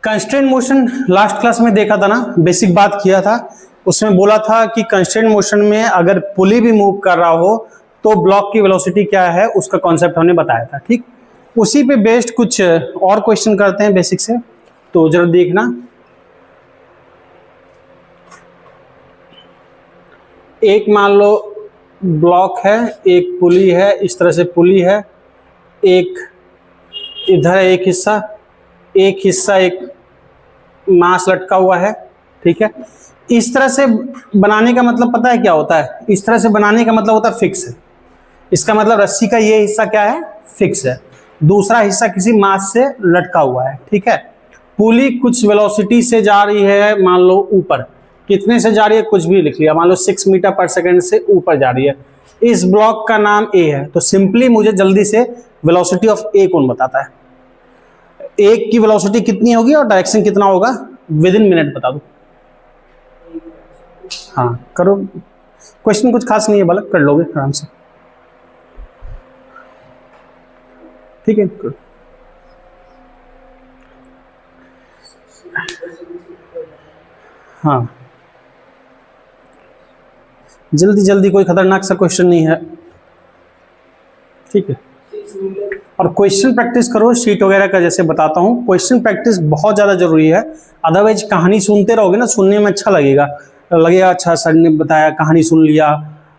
Constraint motion last class में देखा था ना, बेसिक बात किया था। उसमें बोला था कि कंस्ट्रेंट मोशन में अगर पुली भी मूव कर रहा हो तो ब्लॉक की वेलोसिटी क्या है, उसका कॉन्सेप्ट हमने बताया था। ठीक, उसी पे बेस्ड कुछ और क्वेश्चन करते हैं बेसिक से, तो जरा देखना। एक मान लो ब्लॉक है, एक पुली है, इस तरह से पुली है, एक इधर एक हिस्सा एक मास लटका हुआ है। ठीक है, इस तरह से बनाने का मतलब पता है क्या होता है? इस तरह से बनाने का मतलब होता है फिक्स है। इसका मतलब रस्सी का ये हिस्सा क्या है? फिक्स है। दूसरा हिस्सा किसी मास से लटका हुआ है। ठीक है, पुली कुछ वेलोसिटी से जा रही है, मान लो ऊपर, कितने से जा रही है कुछ भी लिख लिया, मान लो 6 मीटर पर सेकंड से ऊपर जा रही है। इस ब्लॉक का नाम ए है, तो सिंपली मुझे जल्दी से वेलोसिटी ऑफ ए कौन बताता है? एक की वेलोसिटी कितनी होगी और डायरेक्शन कितना होगा? विद इन मिनट बता दो। हाँ करो, क्वेश्चन कुछ खास नहीं है, बालक कर लोगे आराम से। ठीक है, हाँ जल्दी जल्दी, कोई खतरनाक सा क्वेश्चन नहीं है। ठीक है, और क्वेश्चन प्रैक्टिस करो शीट वगैरह का, जैसे बताता हूँ क्वेश्चन प्रैक्टिस बहुत ज़्यादा जरूरी है। अदरवाइज कहानी सुनते रहोगे ना, सुनने में अच्छा लगेगा अच्छा सर ने बताया, कहानी सुन लिया,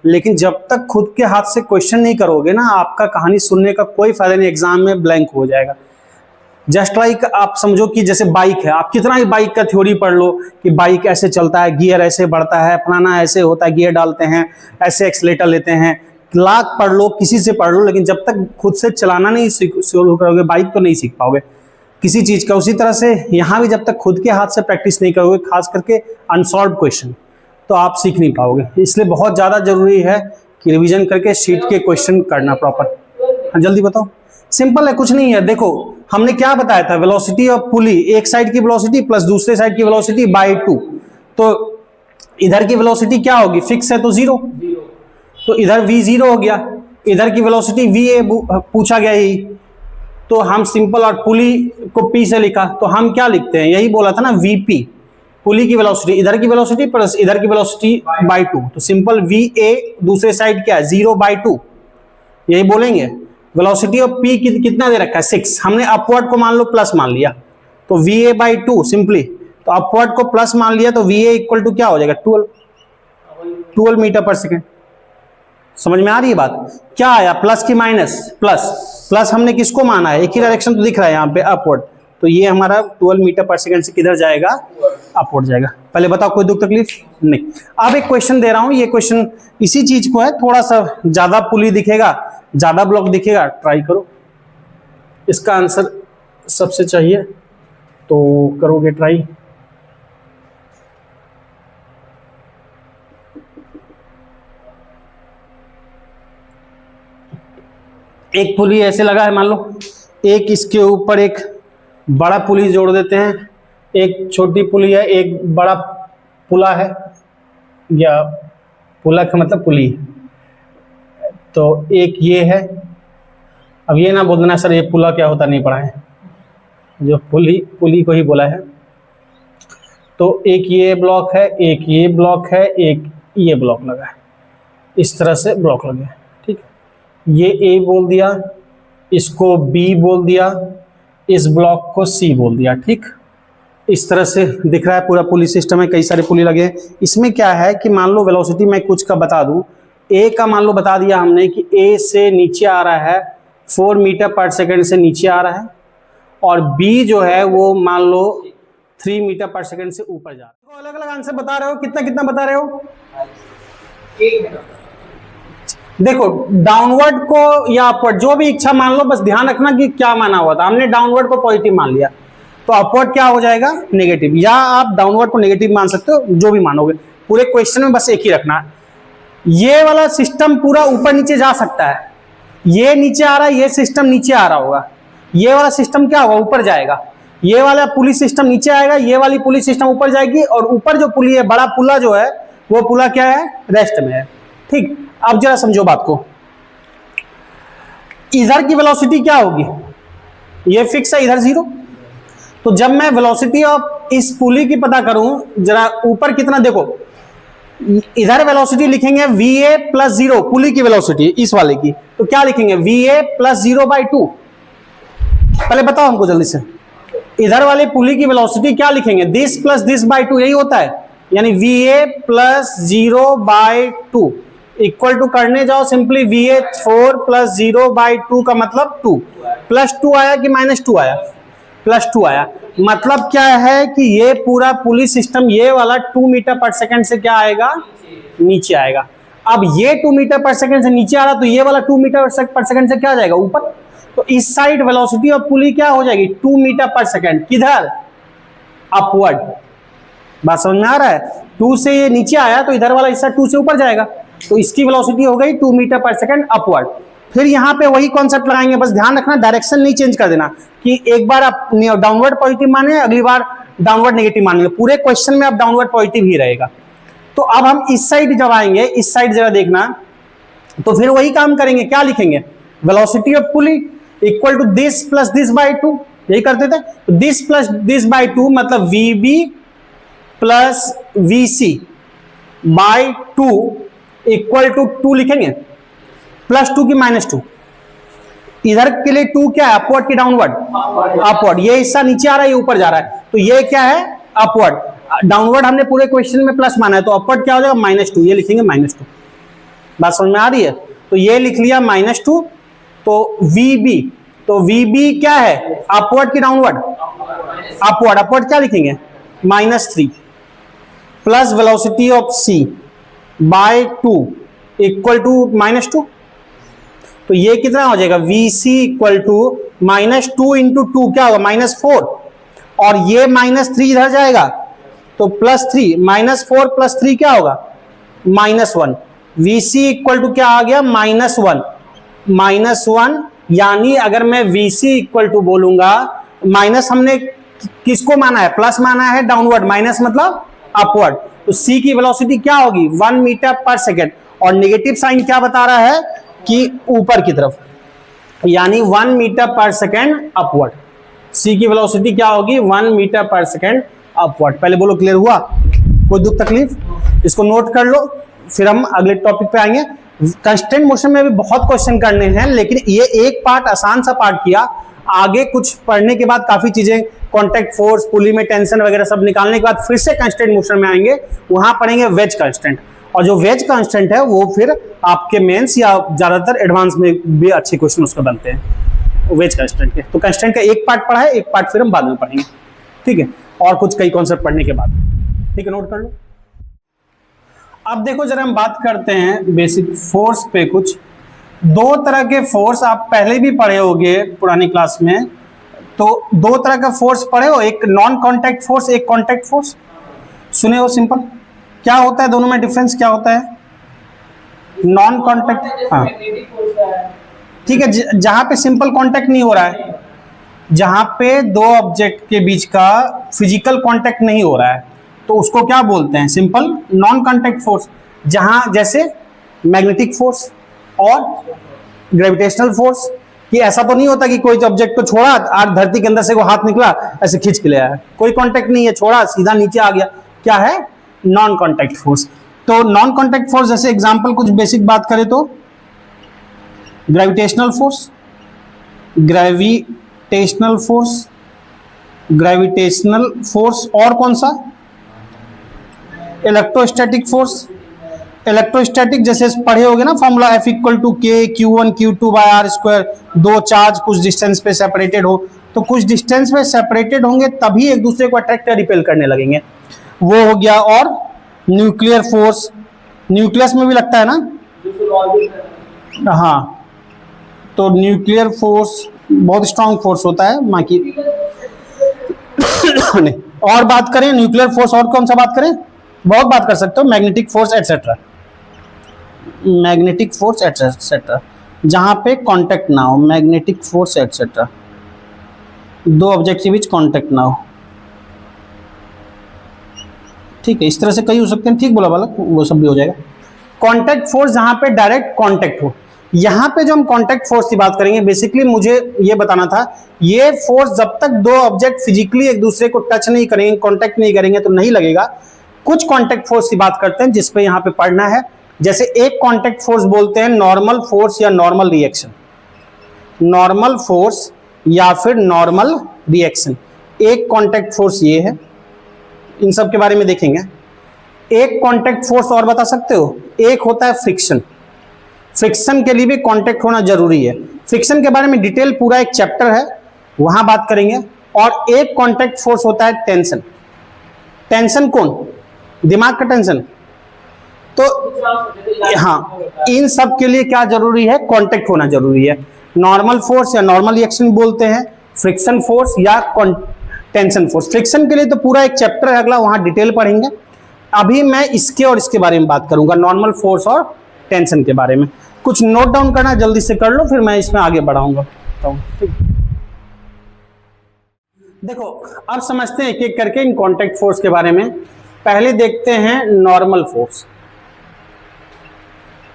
लेकिन जब तक खुद के हाथ से क्वेश्चन नहीं करोगे ना, आपका कहानी सुनने का कोई फायदा नहीं, एग्जाम में ब्लैंक हो जाएगा। जस्ट लाइक आप समझो कि जैसे बाइक है, आप कितना ही बाइक का थ्योरी पढ़ लो कि बाइक ऐसे चलता है, गियर ऐसे बढ़ता है, फलाना ऐसे होता है, गियर डालते हैं, ऐसे एक्सीलेटर लेते हैं, लाख पढ़ लो, किसी से पढ़ लो, लेकिन जब तक खुद से चलाना नहीं शुरू करोगे बाइक तो नहीं सीख पाओगे किसी चीज का। उसी तरह से यहाँ भी जब तक खुद के हाथ से प्रैक्टिस नहीं करोगे, खास करके अनसॉल्व क्वेश्चन, तो आप सीख नहीं पाओगे। इसलिए बहुत ज्यादा जरूरी है कि रिवीजन करके शीट के क्वेश्चन करना प्रॉपर। हाँ जल्दी बताओ, सिंपल है, कुछ नहीं है। देखो हमने क्या बताया था, वेलोसिटी ऑफ पुली, एक साइड की वेलोसिटी प्लस दूसरे साइड की वेलोसिटी बाय 2, तो इधर की वेलोसिटी क्या होगी? फिक्स है तो 0, तो इधर v 0 हो गया, इधर की वेलोसिटी va पूछा गया ही, तो हम सिंपल, और पुली को p से लिखा, तो हम क्या लिखते हैं? यही बोला था ना, vp, पुली की वेलोसिटी, इधर की वेलोसिटी प्लस इधर की वेलोसिटी बाय 2, तो सिंपल va दूसरे साइड क्या है? 0/2, यही बोलेंगे। वेलोसिटी ऑफ p कितना दे रखा है? 6, हमने अपवर्ड को मान लो प्लस मान लिया, तो va/2 सिंपली, तो अपवर्ड को प्लस मान लिया, तो va इक्वल टू क्या हो जाएगा? 12 मीटर पर सेकेंड। समझ में आ रही है बात? क्या आया? प्लस की माइनस? प्लस हमने किसको माना है? एक ही डायरेक्शन तो दिख रहा है यहाँ पे, अपवर्ड, तो ये हमारा 12 मीटर पर सेकंड से किधर जाएगा? अपवर्ड जाएगा। पहले बताओ कोई दुख तकलीफ नहीं। अब एक क्वेश्चन दे रहा हूं, ये क्वेश्चन इसी चीज को है, थोड़ा सा ज्यादा पुली दिखेगा, ज्यादा ब्लॉक दिखेगा, ट्राई करो। इसका आंसर सबसे चाहिए तो करोगे ट्राई। एक पुली ऐसे लगा है, मान लो एक इसके ऊपर एक बड़ा पुली जोड़ देते हैं, एक छोटी पुली है, एक बड़ा पुला है, या पुला का मतलब पुली, तो एक ये है। अब ये ना बोलना सर ये पुला क्या होता नहीं पढ़ा है, जो पुली को ही बोला है। तो एक ये ब्लॉक है, एक ये ब्लॉक है, एक ये ब्लॉक लगा है, इस तरह से ब्लॉक लगे। ठीक, ये ए बोल दिया, इसको बी बोल दिया, इस ब्लॉक को सी बोल दिया। ठीक, इस तरह से दिख रहा है पूरा पुली सिस्टम है, कई सारे पुली लगे हैं। इसमें क्या है कि मान लो वेलोसिटी मैं कुछ का बता दूं, ए का मान लो बता दिया हमने कि ए से नीचे आ रहा है 4 मीटर पर सेकंड से नीचे आ रहा है, और बी जो है वो मान लो 3 मीटर पर सेकंड से ऊपर जा रहा है। अलग अलग आंसर बता रहे हो, कितना कितना बता रहे हो? देखो डाउनवर्ड को या अपवर्ड, जो भी इच्छा मान लो, बस ध्यान रखना कि क्या माना हुआ था। हमने डाउनवर्ड को पॉजिटिव मान लिया, तो अपवर्ड क्या हो जाएगा? नेगेटिव, या आप डाउनवर्ड को नेगेटिव मान सकते हो, जो भी मानोगे। पूरे क्वेश्चन में बस एक ही रखना, ये वाला सिस्टम पूरा ऊपर नीचे जा सकता है, ये नीचे आ रहा है, ये सिस्टम नीचे आ रहा होगा, ये वाला सिस्टम क्या होगा? ऊपर जाएगा, ये वाला पुली सिस्टम नीचे आएगा, ये वाली पुली सिस्टम ऊपर जाएगी, और ऊपर जो पुली है, बड़ा पुला जो है, वो पुला क्या है? रेस्ट में है। ठीक, अब जरा समझो बात को, इधर की वेलोसिटी क्या होगी? ये फिक्स है, इधर 0, तो जब मैं वेलोसिटी ऑफ इस पुली की पता करूं, जरा ऊपर कितना देखो, इधर वेलोसिटी लिखेंगे va प्लस 0, पुली की वेलोसिटी इस वाले की, तो क्या लिखेंगे va प्लस 0/2। पहले बताओ हमको जल्दी से, इधर वाले पुली की वेलोसिटी क्या लिखेंगे, this plus this by two, यही होता है, यानी va प्लस 0/2 इक्वल टू करने जाओ सिंपली va4 प्लस 0/2 का मतलब 2, प्लस 2 आया कि माइनस 2 आया, प्लस 2 आया। मतलब क्या है कि ये पूरा पुली सिस्टम ये वाला 2 मीटर पर सेकंड से क्या आएगा, नीचे आएगा। अब ये 2 मीटर पर सेकंड से नीचे आ रहा, तो ये वाला 2 मीटर पर सेकंड से क्या जाएगा, ऊपर। तो इस साइड वेलोसिटी ऑफ पुली क्या हो जाएगी, 2 मीटर पर सेकंड, किधर, अपवर्ड। बात समझ में आ रहा है, 2 से ये नीचे आया तो इधर वाला हिस्सा 2 से ऊपर जाएगा, तो इसकी वेलोसिटी हो गई 2 मीटर पर सेकंड अपवर्ड। फिर यहां पे वही कॉन्सेप्ट लगाएंगे, बस ध्यान रखना डायरेक्शन नहीं चेंज कर देना कि एक बार आप डाउनवर्ड पॉजिटिव माने, अगली बार डाउनवर्ड नेगेटिव मानेंगे, पूरे क्वेश्चन में आप डाउनवर्ड पॉजिटिव ही रहेगा। तो अब हम इस साइड जब आएंगे, इस साइड जरा देखना, तो फिर वही काम करेंगे, क्या लिखेंगे, velocity of pulley equal to this plus this by 2, यही करते थे। तो दिस प्लस दिस बाई 2 मतलब vb plus vc by 2 equal to 2 लिखेंगे, प्लस 2 की माइनस 2, इधर के लिए 2 क्या है, अपवर्ड की डाउनवर्ड, अपवर्ड। ये हिस्सा नीचे आ रहा है, ये ऊपर जा रहा है, तो ये क्या है, अपवर्ड। डाउनवर्ड हमने पूरे क्वेश्चन में प्लस माना है, तो अपवर्ड क्या हो जाएगा, -2, ये लिखेंगे -2। बात समझ में आ रही है, तो ये लिख लिया -2। तो vb, तो vb क्या है, अपवर्ड की डाउनवर्ड, अपवर्ड। अपवर्ड क्या लिखेंगे, -3 plus velocity of c by 2 equal to -2। तो ये कितना हो जाएगा, vc इक्वल टू -2 इंटू 2 क्या होगा, -4, और ये -3 इधर जाएगा तो +3, -4 + 3 क्या होगा, -1। vc इक्वल टू क्या आ गया, -1, यानी अगर मैं vc इक्वल टू बोलूंगा, माइनस हमने किसको माना है, प्लस माना है, डाउनवर्ड, माइनस मतलब अपवर्ड। तो c की वेलोसिटी क्या होगी, 1 मीटर पर सेकेंड, और नेगेटिव साइन क्या बता रहा है कि ऊपर की तरफ, यानी 1 मीटर पर सेकेंड अपवर्ड। c की वेलोसिटी क्या होगी, 1 मीटर पर सेकेंड अपवर्ड। पहले बोलो क्लियर हुआ, कोई दुख तकलीफ, इसको नोट कर लो, फिर हम अगले टॉपिक पे आएंगे। कंस्टेंट मोशन में भी बहुत क्वेश्चन करने हैं, लेकिन ये एक पार्ट आसान सा पार्ट किया, आगे कुछ पढ़ने के बाद काफी चीजें, कॉन्टैक्ट फोर्स, पुली में टेंशन वगैरह सब निकालने के बाद फिर से कंस्टेंट मोशन में आएंगे, वहां पढ़ेंगे वेज कंस्टेंट। और जो वेज कांस्टेंट है वो फिर आपके मेंस या ज्यादातर एडवांस में भी अच्छे क्वेश्चन उसके बनते हैं वेज कांस्टेंट के। तो कांस्टेंट का एक पार्ट पढ़ा है, एक पार्ट फिर हम बाद में पढ़ेंगे, ठीक है, और कुछ कई कॉन्सेप्ट पढ़ने के बाद, ठीक है, नोट कर लो। अब देखो जरा हम बात करते हैं बेसिक फोर्स पे। कुछ दो तरह के फोर्स आप पहले भी पढ़े होंगे पुरानी क्लास में, तो दो तरह का फोर्स पढ़े हो, एक नॉन कॉन्टैक्ट फोर्स, एक कॉन्टैक्ट फोर्स, सुने हो सिंपल। क्या होता है दोनों में डिफरेंस, क्या होता है, नॉन कॉन्टैक्ट, हाँ ठीक है, जहां पे सिंपल कांटेक्ट नहीं हो रहा है, जहां पे दो ऑब्जेक्ट के बीच का फिजिकल कांटेक्ट नहीं हो रहा है, तो उसको क्या बोलते हैं, सिंपल नॉन कांटेक्ट फोर्स। जहां जैसे मैग्नेटिक फोर्स और ग्रेविटेशनल फोर्स, कि ऐसा तो नहीं होता कि कोई ऑब्जेक्ट को छोड़ा और धरती के अंदर से वो हाथ निकला ऐसे खींच के ले आया, कोई कांटेक्ट नहीं है, छोड़ा सीधा नीचे आ गया, क्या है, नॉन कांटेक्ट फोर्स। तो नॉन कांटेक्ट फोर्स जैसे एग्जांपल कुछ बेसिक बात करें तो gravitational force, gravitational force, gravitational force, और कौन सा, इलेक्ट्रोस्टैटिक फोर्स। इलेक्ट्रोस्टैटिक जैसे पढ़े होगे ना formula, F equal to K Q1 Q2 by R square. दो चार्ज कुछ डिस्टेंस पे सेपरेटेड हो, तो कुछ डिस्टेंस पे सेपरेटेड होंगे तभी एक दूसरे को अट्रैक्ट या रिपेल करने लगेंगे, वो हो गया। और न्यूक्लियर फोर्स, न्यूक्लियस में भी लगता है ना, हाँ, तो न्यूक्लियर फोर्स बहुत स्ट्रांग फोर्स होता है बाकी और बात करें न्यूक्लियर फोर्स, और कौन सा बात करें, बहुत बात कर सकते हो, magnetic force etcetera, magnetic force etcetera, जहां पे कांटेक्ट ना हो, मैग्नेटिक फोर्स एटसेट्रा, दो ऑब्जेक्ट के बीच कांटेक्ट ना हो, ठीक है, इस तरह से कई हो सकते हैं, ठीक बोला बालक, वो सब भी हो जाएगा। कांटेक्ट फोर्स जहां पे डायरेक्ट कांटेक्ट हो, यहां पे जो हम कांटेक्ट फोर्स की बात करेंगे, बेसिकली मुझे ये बताना था, ये फोर्स जब तक दो ऑब्जेक्ट फिजिकली एक दूसरे को टच नहीं करेंगे, कांटेक्ट नहीं करेंगे तो नहीं लगेगा। कुछ कांटेक्ट फोर्स की बात करते हैं जिसपे यहां पे पढ़ना है। जैसे एक कांटेक्ट फोर्स बोलते हैं नॉर्मल फोर्स या नॉर्मल रिएक्शन, नॉर्मल फोर्स या फिर नॉर्मल रिएक्शन। एक कांटेक्ट फोर्स ये है, इन सब के बारे में देखेंगे। एक कांटेक्ट फोर्स और बता सकते हो, एक होता है फ्रिक्शन। फ्रिक्शन के लिए भी कांटेक्ट होना जरूरी है। फ्रिक्शन के बारे में डिटेल पूरा एक चैप्टर है, वहां बात करेंगे। और एक कांटेक्ट फोर्स होता है टेंशन। टेंशन कौन? दिमाग का टेंशन। तो हाँ, इन सब के लिए क्या जरूरी है? कांटेक्ट होना जरूरी है। नॉर्मल फोर्स या नॉर्मल रिएक्शन बोलते हैं, फ्रिक्शन फोर्स या टेंशन फोर्स। फ्रिक्शन के लिए तो पूरा एक चैप्टर है अगला, वहां डिटेल पढ़ेंगे। अभी मैं इसके और इसके बारे में बात करूंगा, नॉर्मल फोर्स और टेंशन के बारे में। कुछ नोट डाउन करना जल्दी से कर लो, फिर मैं इसमें आगे बढ़ाऊंगा। देखो अब समझते हैं एक एक करके इन कांटेक्ट फोर्स के बारे में। पहले देखते हैं नॉर्मल फोर्स।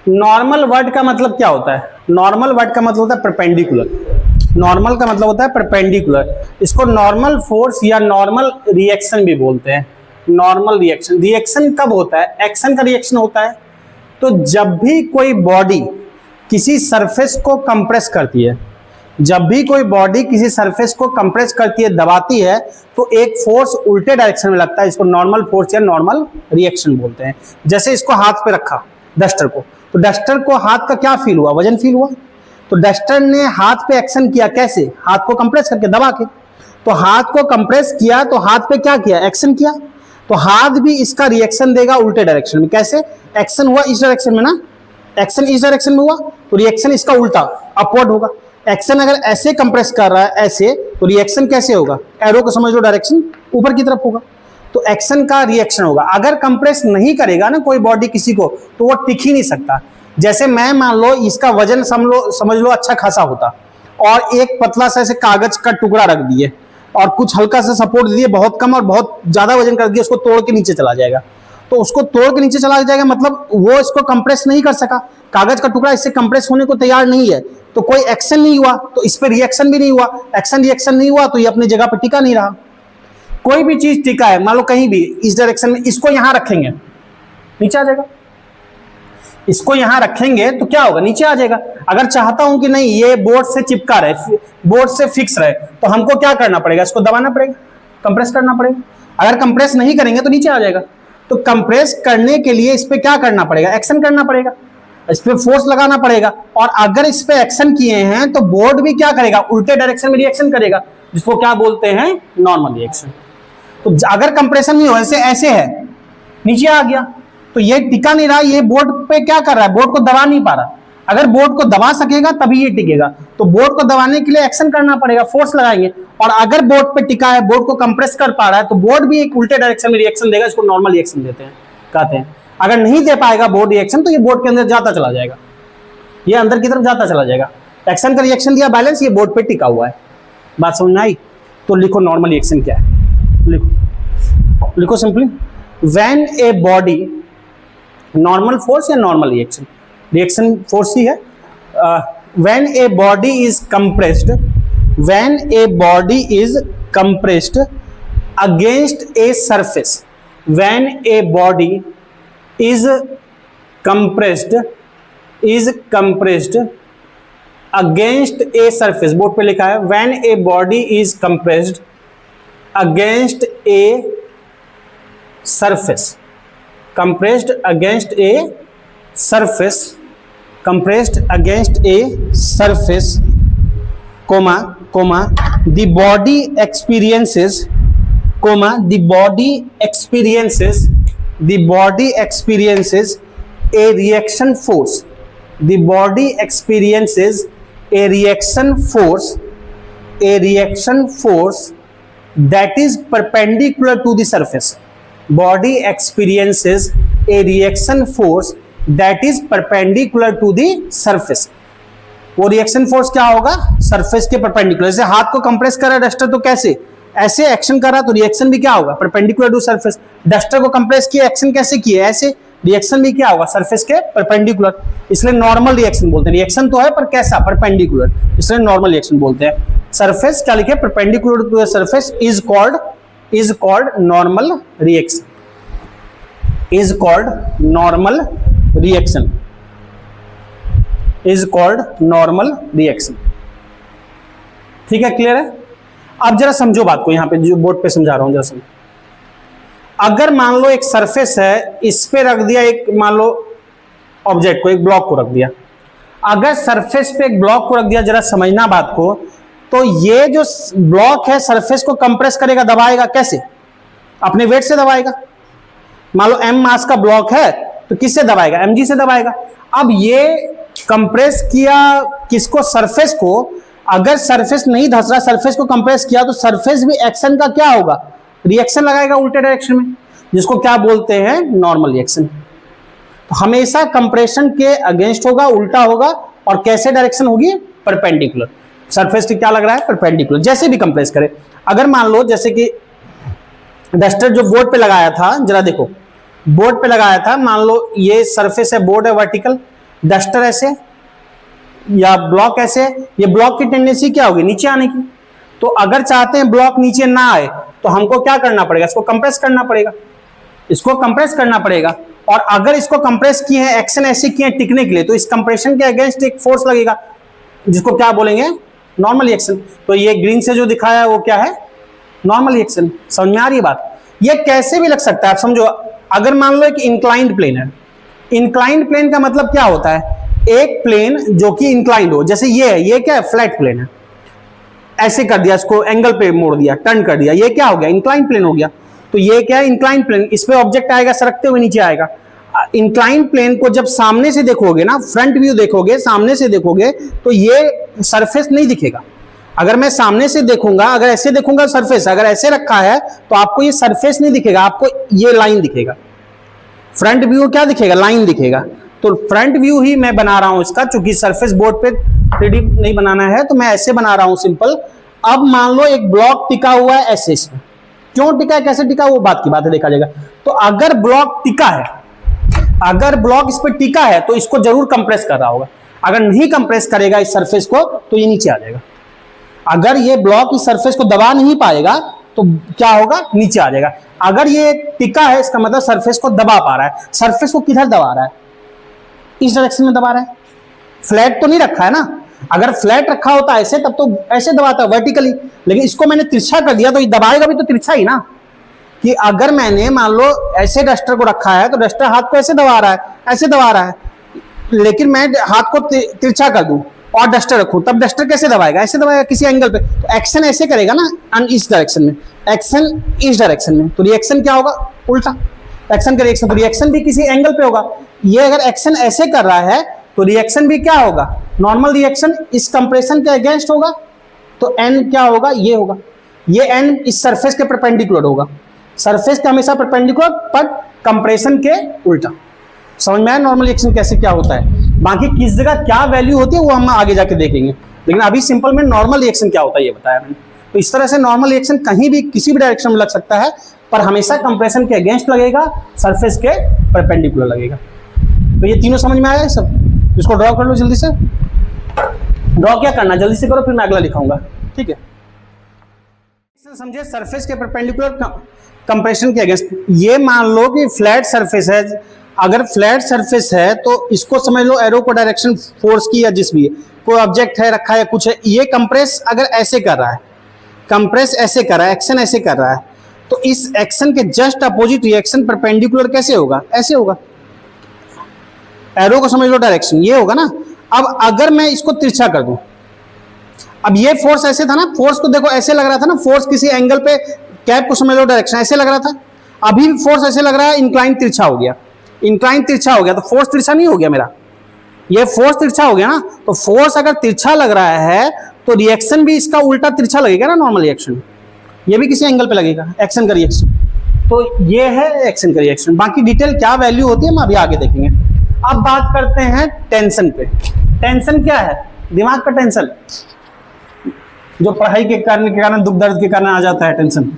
नॉर्मल वर्ड का मतलब क्या होता है? नॉर्मल वर्ड का मतलब होता है परपेंडिकुलर। नॉर्मल का मतलब होता है परपेंडिकुलर। इसको नॉर्मल फोर्स या नॉर्मल रिएक्शन भी बोलते हैं। नॉर्मल रिएक्शन, रिएक्शन कब होता है? एक्शन का रिएक्शन होता है। तो जब भी कोई बॉडी किसी सरफेस को कंप्रेस करती है, जब भी कोई बॉडी किसी सरफेस को कंप्रेस करती है, दबाती है, तो एक फोर्स उल्टे डायरेक्शन में लगता है। इसको नॉर्मल फोर्स या नॉर्मल रिएक्शन बोलते हैं। जैसे इसको हाथ पे रखा डस्टर को, तो डस्टर को हाथ का क्या फील हुआ? वजन फील हुआ। तो डस्टर ने हाथ पे एक्शन किया, कैसे? हाथ को कंप्रेस करके, दबा के। तो हाथ को कंप्रेस किया तो हाथ पे क्या किया? एक्शन किया। तो हाथ भी इसका रिएक्शन देगा उल्टे डायरेक्शन में। कैसे? एक्शन हुआ इस डायरेक्शन में ना, एक्शन इस डायरेक्शन में हुआ, तो रिएक्शन इसका उल्टा अपवर्ड होगा। एक्शन अगर ऐसे कंप्रेस कर रहा है ऐसे, तो रिएक्शन कैसे होगा? एरो को समझ लो, डायरेक्शन ऊपर की तरफ होगा, तो एक्शन का रिएक्शन होगा। अगर कंप्रेस नहीं करेगा ना कोई बॉडी किसी को, तो वो टिक ही नहीं सकता। जैसे मैं मान लो इसका वजन समझ लो अच्छा खासा होता, और एक पतला सा ऐसे कागज का टुकड़ा रख दिए और कुछ हल्का सा सपोर्ट दिए, बहुत कम और बहुत ज्यादा वजन कर दिया, उसको तोड़ के नीचे चला जाएगा। तो उसको तोड़ के नीचे चला जाएगा मतलब वो इसको कंप्रेस नहीं कर सका। कागज का टुकड़ा इससे कंप्रेस होने को तैयार नहीं है, तो कोई एक्शन नहीं हुआ, तो इस पर रिएक्शन भी नहीं हुआ। एक्शन रिएक्शन नहीं हुआ तो ये अपनी जगह पर टिका नहीं रहा। कोई भी चीज टिका है, मान लो कहीं भी इस डायरेक्शन में, इसको यहां रखेंगे नीचे आ जाएगा। इसको यहां रखेंगे तो क्या होगा? नीचे आ जाएगा। अगर चाहता हूं कि नहीं ये बोर्ड से चिपका रहे, बोर्ड से फिक्स रहे, तो हमको क्या करना पड़ेगा? इसको दबाना पड़ेगा, कंप्रेस करना पड़ेगा। अगर कंप्रेस नहीं करेंगे तो नीचे आ जाएगा। तो कंप्रेस करने के लिए इस पे क्या करना पड़ेगा? एक्शन करना पड़ेगा, इस पे फोर्स लगाना पड़ेगा। और अगर इस पे एक्शन किए हैं तो बोर्ड भी क्या करेगा? उल्टे डायरेक्शन में रिएक्शन करेगा, जिसको क्या बोलते हैं? Normal reaction. तो अगर कंप्रेशन नहीं हो, ऐसे है, नीचे आ गया, तो ये टिका नहीं रहा, ये बोर्ड पे क्या कर रहा है? बोर्ड को दबा नहीं पा रहा। अगर बोर्ड को दबा सकेगा तभी ये टिकेगा। तो बोर्ड को दबाने के लिए एक्शन करना पड़ेगा, फोर्स लगाएंगे। और अगर बोर्ड पे टिका है, बोर्ड को कंप्रेस कर पा रहा है, तो बोर्ड भी एक उल्टे डायरेक्शन में रिएक्शन देगा, इसको नॉर्मल रिएक्शन देते हैं, कहते हैं। अगर नहीं दे पाएगा बोर्ड रिएक्शन, तो ये बोर्ड के अंदर जाता चला जाएगा, ये अंदर की तरफ जाता चला जाएगा। एक्शन का रिएक्शन दिया बैलेंस, ये बोर्ड पे टिका हुआ है। बात समझ में आई? तो लिखो नॉर्मल रिएक्शन क्या है, लिखो simply, when a body, normal force या नॉर्मल रिएक्शन, रिएक्शन फोर्स ही है। When a body is compressed, when a body is compressed against a surface, when a body is compressed against a surface, board पे लिखा है when a body is compressed against a surface, compressed against a surface, compressed against a surface, comma the body experiences, comma the body experiences a reaction force, the body experiences a reaction force that is perpendicular to the surface, body experiences a reaction force that is perpendicular to the surface। वो reaction force क्या होगा? Surface के perpendicular. जैसे हाथ को compress कर रहा है डस्टर, तो कैसे? ऐसे एक्शन कर रहा, तो रिएक्शन भी क्या होगा? Perpendicular to surface. डस्टर को कंप्रेस किया, एक्शन कैसे किए? ऐसे, रिएक्शन भी क्या होगा, सरफेस के परपेंडिकुलर, इसलिए नॉर्मल रिएक्शन बोलते हैं। रिएक्शन तो है पर कैसा, परपेंडिकुलर, इसलिए नॉर्मल रिएक्शन बोलते हैं। सरफेस क्या लिखे, perpendicular to the surface is called normal reaction, is called normal reaction, is called normal reaction. ठीक है, क्लियर है। अब जरा समझो बात को, यहां पे जो बोर्ड पे समझा रहा हूं जरा समझो। अगर मान लो एक सरफेस है, इस पे रख दिया एक, मान लो ऑब्जेक्ट को, एक ब्लॉक को रख दिया। अगर सरफेस पे एक ब्लॉक को रख दिया, जरा समझना बात को, तो ये जो ब्लॉक है सरफेस को कंप्रेस करेगा, दबाएगा, कैसे, अपने वेट से दबाएगा। मान लो m मास का ब्लॉक है तो किससे दबाएगा, mg से दबाएगा। अब ये कंप्रेस किया किसको, सरफेस को। अगर सरफेस नहीं धस रहा, सरफेस को कंप्रेस किया तो सरफेस भी एक्शन का क्या होगा, रिएक्शन लगाएगा उल्टे डायरेक्शन में, जिसको क्या बोलते हैं, नॉर्मल रिएक्शन। तो हमेशा कंप्रेशन के अगेंस्ट होगा, उल्टा होगा, और कैसे डायरेक्शन होगी, परपेंडिकुलर। सरफेस के क्या लग रहा है, परपेंडिकुलर, जैसे भी कंप्रेस करे। अगर मान लो जैसे कि डस्टर जो बोर्ड पे लगाया था, जरा देखो बोर्ड पे लगाया था, मान लो ये सरफेस है, बोर्ड है वर्टिकल, डस्टर ऐसे या ब्लॉक ऐसे, ये ब्लॉक की टेंडेंसी क्या होगी, नीचे आने की। तो अगर चाहते हैं ब्लॉक नीचे ना आए तो हमको क्या करना पड़ेगा, इसको कंप्रेस करना पड़ेगा, इसको कंप्रेस करना पड़ेगा। और अगर इसको कंप्रेस किए हैं, एक्शन ऐसे किए हैं टिकने के लिए, तो इस कंप्रेशन के अगेंस्ट एक फोर्स लगेगा, जिसको क्या बोलेंगे, नॉर्मल रिएक्शन। तो ये ग्रीन से जो दिखाया है वो क्या है, नॉर्मल रिएक्शन। समझ में आ रही है बात। ये कैसे भी लग सकता है, आप समझो। अगर मान लो एक इंक्लाइंड प्लेन है, इंक्लाइंड प्लेन का मतलब क्या होता है, एक प्लेन जो कि इंक्लाइंड हो, जैसे ये है, ये क्या है, फ्लैट प्लेन है, ऐसे कर दिया, इसको एंगल पे मोड़ दिया, टर्न कर दिया, ये क्या हो गया, इंक्लाइंड प्लेन हो गया। तो ये क्या है, इंक्लाइंड प्लेन, इस पे ऑब्जेक्ट आएगा, सरकते हुए नीचे आएगा। इंक्लाइंड प्लेन को जब सामने से देखोगे ना, फ्रंट व्यू देखोगे, सामने से देखोगे, तो ये सरफेस नहीं दिखेगा। अगर मैं सामने से देखूंगा, अगर ऐसे देखूंगा सरफेस, अगर ऐसे रखा है तो आपको ये सरफेस नहीं दिखेगा, आपको ये लाइन दिखेगा। फ्रंट व्यू क्या दिखेगा, लाइन दिखेगा। तो फ्रंट व्यू ही मैं बना रहा हूं इसका, चूंकि सरफेस बोर्ड पे 3D नहीं बनाना है तो मैं ऐसे बना रहा हूं सिंपल। अब मान लो एक ब्लॉक टिका हुआ है ऐसे, इसमें क्यों टिका है, कैसे टिका, वो बात की बात है, देखा जाएगा। तो अगर ब्लॉक टिका है, अगर ब्लॉक इस पर टिका है तो इसको जरूर कंप्रेस कर रहा होगा। अगर नहीं कंप्रेस करेगा इस सरफेस को तो ये नीचे आ जाएगा। अगर ये ब्लॉक इस सरफेस को दबा नहीं पाएगा तो क्या होगा, नीचे आ जाएगा। अगर ये टिका है, इसका मतलब सरफेस को दबा पा रहा है। सरफेस को किधर दबा रहा है, इस डायरेक्शन में दबा रहा है। फ्लैट तो नहीं रखा है ना, अगर फ्लैट रखा होता ऐसे तब तो ऐसे दबाता वर्टिकली, लेकिन इसको मैंने तिरछा कर दिया तो ये दबाएगा भी तो तिरछा ही ना। कि अगर मैंने मान लो ऐसे डस्टर को रखा है तो डस्टर हाथ को ऐसे दबा रहा है, ऐसे दबा रहा है, लेकिन मैं हाथ को तिरछा कर दूं और डस्टर रखूं, तब डस्टर कैसे दबाएगा, ऐसे दबाएगा किसी एंगल पे। तो एक्शन ऐसे करेगा ना, इस डायरेक्शन में, एक्शन इस डायरेक्शन में, तो रिएक्शन क्या होगा, उल्टा एक्शन का रिएक्शन। तो रिएक्शन भी किसी एंगल पे होगा। ये अगर एक्शन ऐसे कर रहा है तो रिएक्शन भी क्या होगा, नॉर्मल रिएक्शन इस कंप्रेशन के अगेंस्ट होगा। तो एन क्या होगा, ये होगा, ये एन इस सरफेस के परपेंडिकुलर होगा। सरफेस के हमेशा परपेंडिकुलर पर कंप्रेशन के उल्टा। समझ में आया नॉर्मल रिएक्शन कैसे क्या होता है। बाकी किस जगह क्या वैल्यू होती है वो हम आगे जाके देखेंगे, लेकिन अभी सिंपल में नॉर्मल रिएक्शन क्या होता है ये बताया मैंने। तो इस तरह से नॉर्मल रिएक्शन कहीं भी किसी भी डायरेक्शन में लग सकता है, पर हमेशा कंप्रेशन के अगेंस्ट लगेगा, सरफेस के परपेंडिकुलर लगेगा। तो ये तीनों समझ में आया है सब। इसको ड्रॉ कर लो जल्दी से। ड्रॉ क्या करना, जल्दी से करो, फिर मैं अगला लिखाऊंगा, ठीक है। समझे, सरफेस के परपेंडिकुलर कंप्रेशन के अगेंस्ट। ये मान लो कि फ्लैट सरफेस है, अगर फ्लैट सरफेस है तो इसको समझ लो एरो को डायरेक्शन फोर्स की या जिस भी कोई ऑब्जेक्ट है रखा है कुछ है, ये कंप्रेस अगर ऐसे कर रहा है, कंप्रेस ऐसे कर रहा है, एक्शन ऐसे कर रहा है, तो इस एक्शन के जस्ट अपोजिट रिएक्शन परपेंडिकुलर कैसे होगा, ऐसे होगा। एरो को समझ लो डायरेक्शन ये होगा ना। अब अगर मैं इसको तिरछा कर दूं, अब ये फोर्स ऐसे था ना, फोर्स को देखो ऐसे लग रहा था ना, फोर्स किसी एंगल पे, कैप को समझ लो डायरेक्शन ऐसे लग रहा था, अभी भी फोर्स ऐसे लग रहा है, इंक्लाइन तिरछा हो गया, इंक्लाइन तिरछा हो गया, तो फोर्स तिरछा नहीं हो गया मेरा, ये फोर्स तिरछा हो गया ना। तो फोर्स अगर तिरछा लग रहा है तो रिएक्शन भी इसका उल्टा तिरछा लगेगा ना, नॉर्मल रिएक्शन, ये भी किसी एंगल पे लगेगा, एक्शन का रिएक्शन। तो ये है एक्शन का रिएक्शन। बाकी डिटेल क्या वैल्यू होती है हम अभी आगे देखेंगे। अब बात करते हैं टेंशन पे। टेंशन क्या है, दिमाग का टेंशन, जो पढ़ाई के कारण दुख दर्द के कारण आ जाता है टेंशन।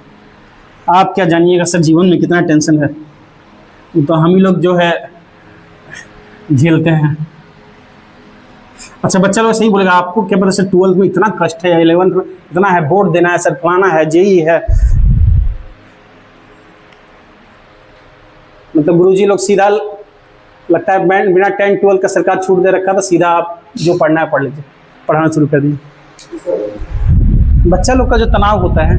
आप क्या जानिएगा सर जीवन में कितना टेंशन है। तो हम ही लोग जो है झेलते हैं। अच्छा बच्चा लोग सही बोलेगा, आपको क्या पता सर 12th में इतना कष्ट है, 11th में इतना है, बोर्ड देना है सर, फलाना है, जेई है। मतलब गुरुजी लोग सीधा लगता है बिना 10 12 का सरकार छूट दे रखा था, सीधा आप जो पढ़ना है पढ़ लीजिए, पढ़ाना शुरू कर दीजिए। बच्चा लोग का जो तनाव होता है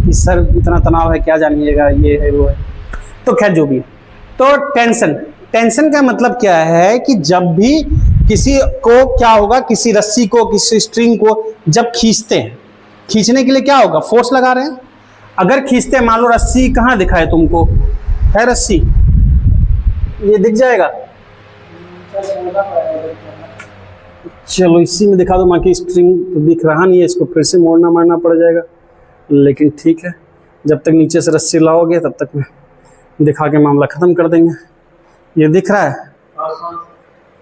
कि सर इतना तनाव है क्या जानिएगा, ये है वो है, तो खैर जो भी है। तो टेंशन का मतलब क्या है कि जब भी किसी को क्या होगा, किसी रस्सी को, किसी स्ट्रिंग को जब खींचते हैं, खींचने के लिए क्या होगा, फोर्स लगा रहे हैं। अगर खींचते हैं, मान लो रस्सी कहाँ दिखा है तुमको, है रस्सी, ये दिख जाएगा, चलो इसी में दिखा दो, बाकी स्ट्रिंग तो दिख रहा नहीं है, इसको फिर से मोड़ना मारना पड़ जाएगा, लेकिन ठीक है, जब तक नीचे से रस्सी लाओगे तब तक मैं दिखा के मामला खत्म कर देंगे। ये दिख रहा है,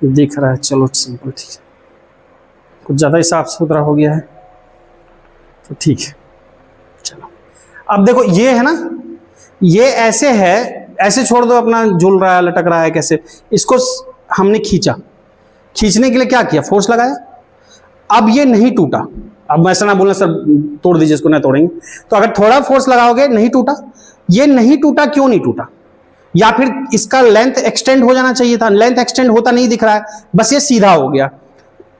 दिख रहा है, चलो सिंपल, ठीक है, कुछ ज़्यादा ही साफ सुथरा हो गया है तो ठीक है। चलो अब देखो ये है ना, ये ऐसे है, ऐसे छोड़ दो, अपना झूल रहा है, लटक रहा है, कैसे, इसको हमने खींचा, खींचने के लिए क्या किया, फोर्स लगाया, अब ये नहीं टूटा। अब ऐसा ना बोलना सर तोड़ दीजिए इसको, नहीं तोड़ेंगे, तो अगर थोड़ा फोर्स लगाओगे नहीं टूटा। ये नहीं टूटा, क्यों नहीं टूटा, या फिर इसका लेंथ एक्सटेंड हो जाना चाहिए था, लेंथ एक्सटेंड होता नहीं दिख रहा है, बस ये सीधा हो गया।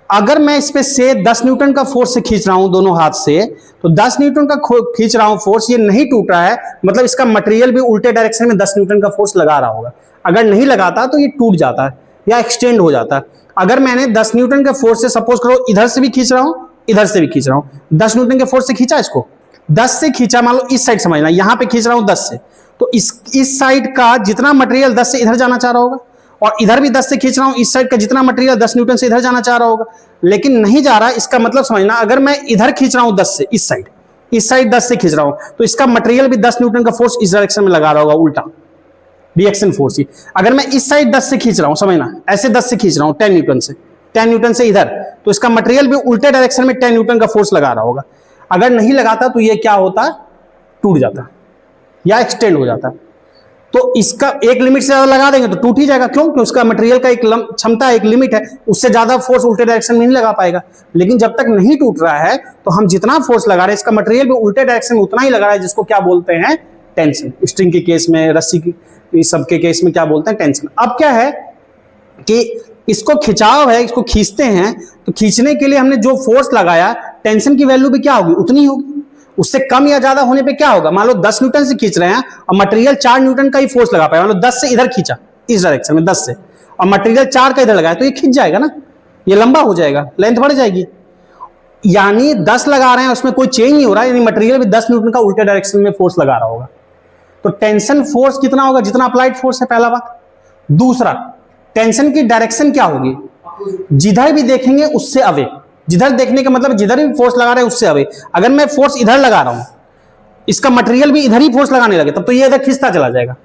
अगर मैं इस पे से 10 न्यूटन का फोर्स से खींच रहा हूं दोनों हाथ से, तो 10 न्यूटन का खींच रहा हूं फोर्स, ये नहीं टूट रहा है, मतलब इसका मटेरियल भी उल्टे डायरेक्शन में 10 न्यूटन का फोर्स लगा रहा होगा। अगर नहीं लगाता तो ये टूट जाता है या एक्सटेंड हो जाता है। अगर मैंने 10 न्यूटन के फोर्स से, सपोज करो इधर से भी खींच रहा हूं, इधर से भी खींच रहा हूं, 10 न्यूटन के फोर्स से खींचा, इसको 10 से खींचा, मान लो इस साइड समझना, यहां पे खींच रहा हूं 10 से, तो इस साइड का जितना मटेरियल 10 से इधर जाना चाह रहा होगा, और इधर भी 10 से खींच रहा हूं, इस साइड का जितना मटेरियल 10 न्यूटन से इधर जाना चाह रहा होगा, लेकिन नहीं जा रहा। इसका मतलब समझना, अगर मैं इधर खींच रहा हूं 10 से, इस साइड 10 से खींच रहा हूं, तो इसका मटेरियल भी 10 न्यूटन का फोर्स इस डायरेक्शन में लगा रहा होगा, उल्टा रिएक्शन फोर्स ही। अगर मैं इस साइड 10 से खींच रहा हूं, समझना ऐसे 10 से खींच रहा हूं 10 न्यूटन से इधर, तो इसका मटेरियल भी उल्टे डायरेक्शन में 10 न्यूटन का फोर्स लगा रहा होगा। अगर नहीं लगाता तो ये क्या होता, टूट जाता या एक्सटेंड हो जाता। तो इसका एक लिमिट से ज्यादा लगा देंगे तो टूट ही जाएगा, क्यों, क्योंकि उसका मटेरियल का एक क्षमता, एक लिमिट है, उससे ज्यादा फोर्स उल्टे डायरेक्शन में नहीं लगा पाएगा। लेकिन जब तक नहीं टूट रहा है तो हम जितना फोर्स लगा रहे हैं, इसका मटेरियल भी उल्टे डायरेक्शन में उतना ही लगा रहा है, जिसको क्या बोलते हैं, टेंशन। स्ट्रिंग के केस में, रस्सी की, इस सब के केस में क्या बोलते हैं, टेंशन। अब क्या है कि इसको खिंचाव है, इसको खींचते हैं, तो खींचने के लिए हमने जो फोर्स लगाया, टेंशन की वैल्यू भी क्या होगी, उतनी होगी। उससे कम या ज्यादा होने पे क्या होगा, मान लो 10 न्यूटन से खींच रहे हैं और मटेरियल 4 न्यूटन का ही फोर्स लगा पाए, मान लो 10 से इधर खींचा, इस डायरेक्शन में 10 से, और मटेरियल 4 का इधर लगाया, तो ये खींच जाएगा ना, ये लंबा हो जाएगा, लेंथ बढ़ जाएगी। यानी 10 लगा रहे हैं, उसमें कोई चेंज नहीं हो रहा है, यानी मटेरियल भी 10 न्यूटन का उल्टे डायरेक्शन में फोर्स लगा रहा होगा। तो टेंशन फोर्स कितना होगा, जितना अप्लाइड फोर्स है, पहला बात। दूसरा, टेंशन की डायरेक्शन क्या होगी, जिधर भी देखेंगे उससे अवे, जिधर देखने का मतलब जिधर भी फोर्स लगा रहे हैं उससे अवे। अगर मैं फोर्स इधर लगा रहा हूं, इसका मटेरियल भी इधर ही फोर्स लगाने लगे, तब तो ये इधर खींचता चला जाएगा,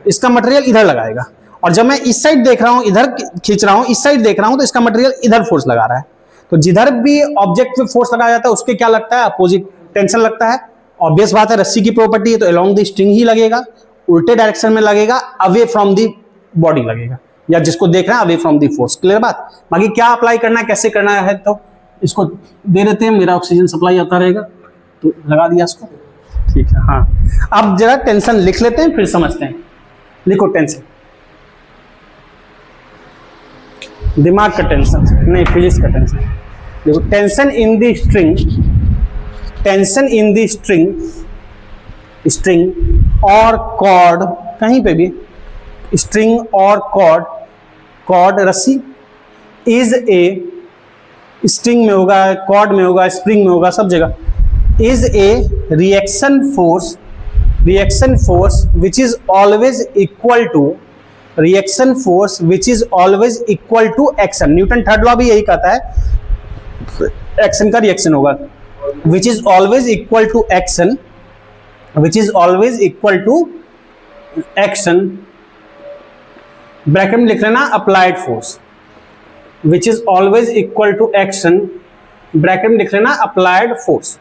इसका मटेरियल इधर लगाएगा। और जब मैं इस साइड देख रहा हूं, इधर खींच रहा हूं, इस साइड देख रहा हूं, तो इसका मटेरियल इधर फोर्स लगा रहा है। तो जिधर भी ऑब्जेक्ट पे फोर्स लगाया जाता है उसके क्या लगता है, अपोजिट टेंशन लगता है। ऑब्वियस बात है, रस्सी की प्रॉपर्टी है, तो अलोंग द स्ट्रिंग ही लगेगा, उल्टे डायरेक्शन में लगेगा, अवे फ्रॉम द बॉडी लगेगा, या जिसको देख रहे हैं away from the force. Clear बात। बाकी क्या अप्लाई करना है, कैसे करना है, तो इसको दे देते हैं, मेरा ऑक्सीजन सप्लाई आता रहेगा, तो लगा दिया इसको, ठीक है। हाँ, अब जरा टेंशन लिख लेते हैं, फिर समझते हैं। लिखो टेंशन, दिमाग का टेंशन नहीं, फिजिक्स का टेंशन। देखो, tension in the string, tension in the string और कॉर्ड, कहीं पे भी स्ट्रिंग और कॉर्ड रस्सी, इज ए, स्ट्रिंग में होगा, कॉर्ड में होगा, स्प्रिंग में होगा, सब जगह, is a reaction force which is always equal to, reaction force which is always equal to action. Newton third law भी यही कहता है, एक्शन का रिएक्शन होगा, which is always equal to action, which is always equal to action, bracket में लिख लेना applied force, which is always equal to action, bracket में लिख लेना अप्लाइड फोर्स।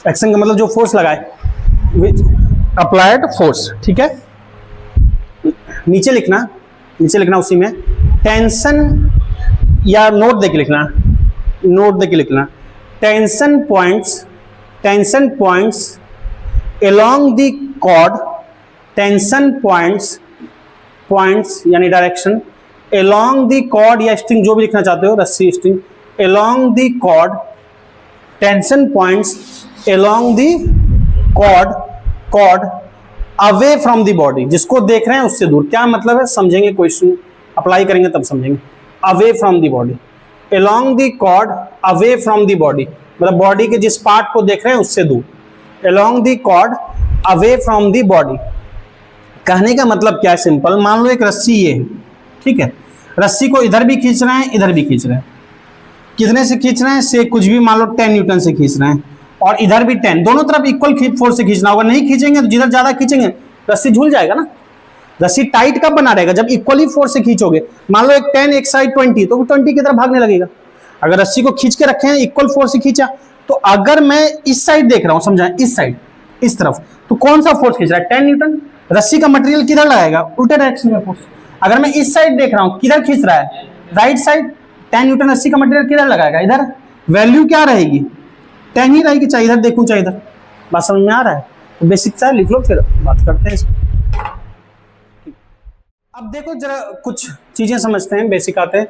एक्शन का मतलब जो फोर्स लगाए, विच अप्लाइड फोर्स, ठीक है। नीचे लिखना उसी में टेंशन, या नोट देके लिखना, tension points along the chord, tension points यानी डायरेक्शन, along the chord या स्ट्रिंग जो भी लिखना चाहते हो, रस्सी string, along the chord, tension points along the chord away from the body, जिसको देख रहे हैं उससे दूर। क्या मतलब है समझेंगे, क्वेश्चन अप्लाई करेंगे तब समझेंगे। Away from the body, along the chord away from the body, मतलब बॉडी के जिस पार्ट को देख रहे हैं उससे दूर। along the chord away from the body, कहने का मतलब क्या है, सिंपल। मान लो एक रस्सी ये है, ठीक है, रस्सी को इधर भी खींच रहे हैं, इधर भी खींच रहे हैं। कितने से खींच रहे हैं, से कुछ भी मान लो 10 न्यूटन से खींच रहे हैं, और इधर भी 10, दोनों तरफ इक्वल फोर्स से खींचना होगा। नहीं खींचेंगे तो जिधर ज्यादा खींचेंगे रस्सी झूल जाएगा ना। रस्सी टाइट कब बना रहेगा, जब इक्वली फोर्स से खींचोगे। मान लो एक 10 एक साइड 20, तो 20 की तरफ भागने लगेगा। अगर रस्सी को खींच के रखे हैं, इक्वल फोर्स से खींचा, तो अगर मैं इस साइड देख रहा हूं, समझाएं, इस साइड, इस तरफ, तो कौन सा फोर्स खींच रहा है, 10 न्यूटन। रस्सी का मटेरियल किधर लगाएगा, उल्टे डायरेक्शन में फोर्स। अगर मैं इस साइड देख रहा हूं, किधर खींच रहा है, राइट साइड, 10 न्यूटन रस्सी का मटेरियल किधर लगाएगा, इधर। वैल्यू क्या रहेगी, 10 ही रहेगी, चाहे इधर देखूं चाहे इधर। बात समझ में आ रहा है, तो बेसिक सा लिख लो, फिर बात करते हैं इसको। अब देखो जरा कुछ चीजें समझते हैं, बेसिक आते हैं।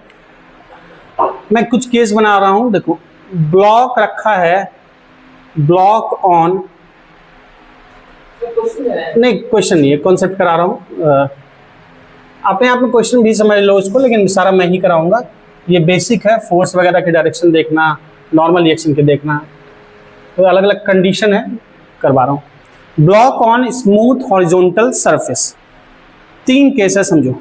मैं कुछ केस बना रहा हूं, देखो ब्लॉक रखा है, ब्लॉक ऑन, नहीं क्वेश्चन नहीं है, कॉन्सेप्ट करा रहा हूं। अपने आप में क्वेश्चन भी समझ लो इसको, लेकिन सारा मैं ही कराऊंगा। ये बेसिक है, फोर्स वगैरह की डायरेक्शन देखना, नॉर्मल रिएक्शन के देखना, तो अलग अलग कंडीशन है, करवा रहा हूं। Block on smooth horizontal surface, 3 case है समझो।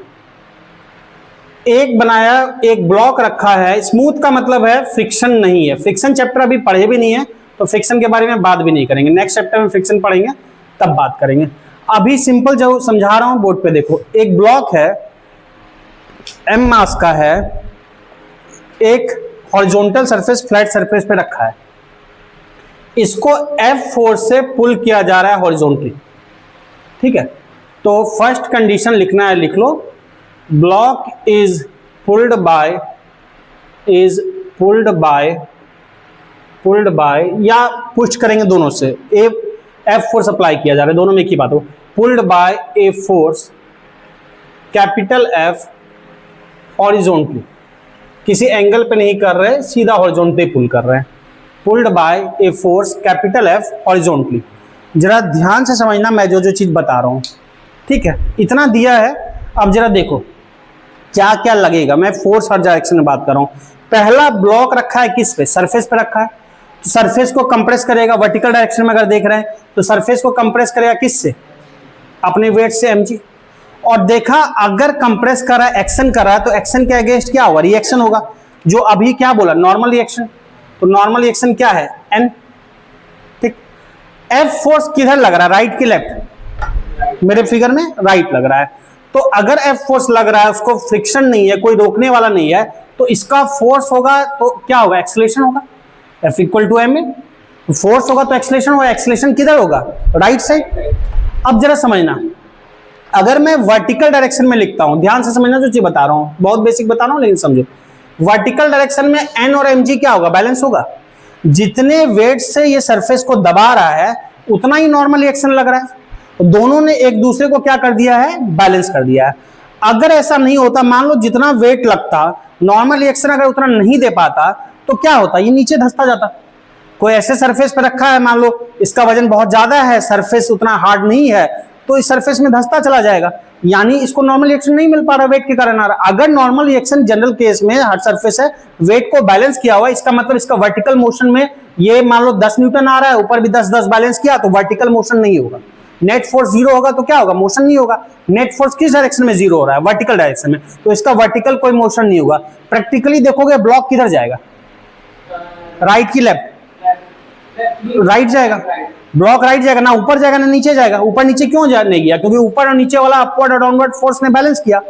एक बनाया, एक ब्लॉक रखा है, स्मूथ का मतलब है फ्रिक्शन नहीं है। फ्रिक्शन चैप्टर अभी पढ़े भी नहीं है, तो फ्रिक्शन के बारे में बात भी नहीं करेंगे। नेक्स्ट चैप्टर में फ्रिक्शन पढ़ेंगे तब बात करेंगे। अभी सिंपल जो समझा रहा हूं बोर्ड पे देखो, एक ब्लॉक है, m मास का है, एक हॉरिजॉन्टल सरफेस, फ्लैट सरफेस पे रखा है। इसको F फोर्स से पुल किया जा रहा है हॉरिजॉन्टली, ठीक है। तो फर्स्ट कंडीशन लिखना है, लिख लो, ब्लॉक इज पुल्ड बाय या पुश करेंगे दोनों से, एफ फोर्स अप्लाई किया जा रहा है, दोनों में एक ही बात हो। Pulled bye a force capital F horizontally, किसी एंगल पे नहीं कर रहे, सीधा हॉरिजॉन्टली पुल कर रहे हैं। Pulled bye a force capital F horizontally. जरा ध्यान से समझना मैं जो जो चीज बता रहा हूं, ठीक है। इतना दिया है, अब जरा देखो क्या क्या लगेगा। मैं फोर्स हर डायरेक्शन में बात कर रहा हूं। पहला ब्लॉक रखा है किस पे, सरफेस पे रखा है, तो सरफेस को कंप्रेस करेगा। वर्टिकल डायरेक्शन में अगर देख रहे हैं तो सरफेस को कंप्रेस करेगा किससे, अपने वेट से, mg। और देखा अगर कंप्रेस कर रहा है, एक्शन कर रहा है, तो एक्शन के अगेंस्ट क्या होगा, रिएक्शन होगा। जो अभी क्या बोला, नॉर्मल रिएक्शन, तो नॉर्मल रिएक्शन क्या है, n, ठीक। F फोर्स किधर लग रहा है, राइट की लेफ्ट, मेरे फिगर में राइट लग रहा है। तो अगर F फोर्स लग रहा है, उसको फ्रिक्शन नहीं है, कोई रोकने वाला नहीं है, तो इसका फोर्स होगा तो क्या होगा, एक्सेलरेशन होगा, F equal to ma। Force होगा तो एक्सेलरेशन होगा, एक्सेलरेशन किधर होगा, राइट साइड। अब जरा समझना, अगर मैं वर्टिकल डायरेक्शन में लिखता हूं, ध्यान से समझना जो चीज बता रहा हूं, बहुत बेसिक बता रहा हूं लेकिन समझो। वर्टिकल डायरेक्शन में n और mg क्या होगा, बैलेंस होगा। जितने वेट से ये सरफेस को दबा रहा है उतना ही नॉर्मल रिएक्शन लग रहा है, तो दोनों ने एक दूसरे को क्या कर दिया है, बैलेंस कर दिया है। अगर ऐसा नहीं होता, मान लो जितना वेट लगता, नॉर्मल रिएक्शन अगर उतना नहीं दे पाता, तो क्या होता, ये नीचे धंसता जाता। कोई ऐसे सरफेस पर रखा है, मान लो इसका वजन बहुत ज्यादा है, सरफेस उतना हार्ड नहीं है, तो इस सरफेस में धंसता चला जाएगा, यानी इसको नॉर्मल रिएक्शन नहीं मिल पा रहा, वेट के कारण आ रहा। अगर नॉर्मल रिएक्शन जनरल केस में हर सरफेस है, वेट को बैलेंस किया हुआ, इसका मतलब इसका वर्टिकल मोशन में ये मान लो 10 न्यूटन आ रहा है, ऊपर भी 10-10 बैलेंस किया, तो वर्टिकल मोशन नहीं होगा। नेट फोर्स 0 होगा तो क्या होगा, मोशन नहीं होगा। नेट फोर्स किस डायरेक्शन में 0 हो रहा है, वर्टिकल डायरेक्शन में, तो इसका वर्टिकल कोई मोशन नहीं होगा। प्रैक्टिकली देखोगे ब्लॉक किधर जाएगा, राइट की लेफ्ट, राइट जाएगा, ब्लॉक राइट जाएगा ना, ऊपर जाएगा ना नीचे जाएगा। ऊपर नीचे क्यों नहीं गया, क्योंकि ऊपर और नीचे वाला अपवर्ड और डाउनवर्ड फोर्स ने बैलेंस किया।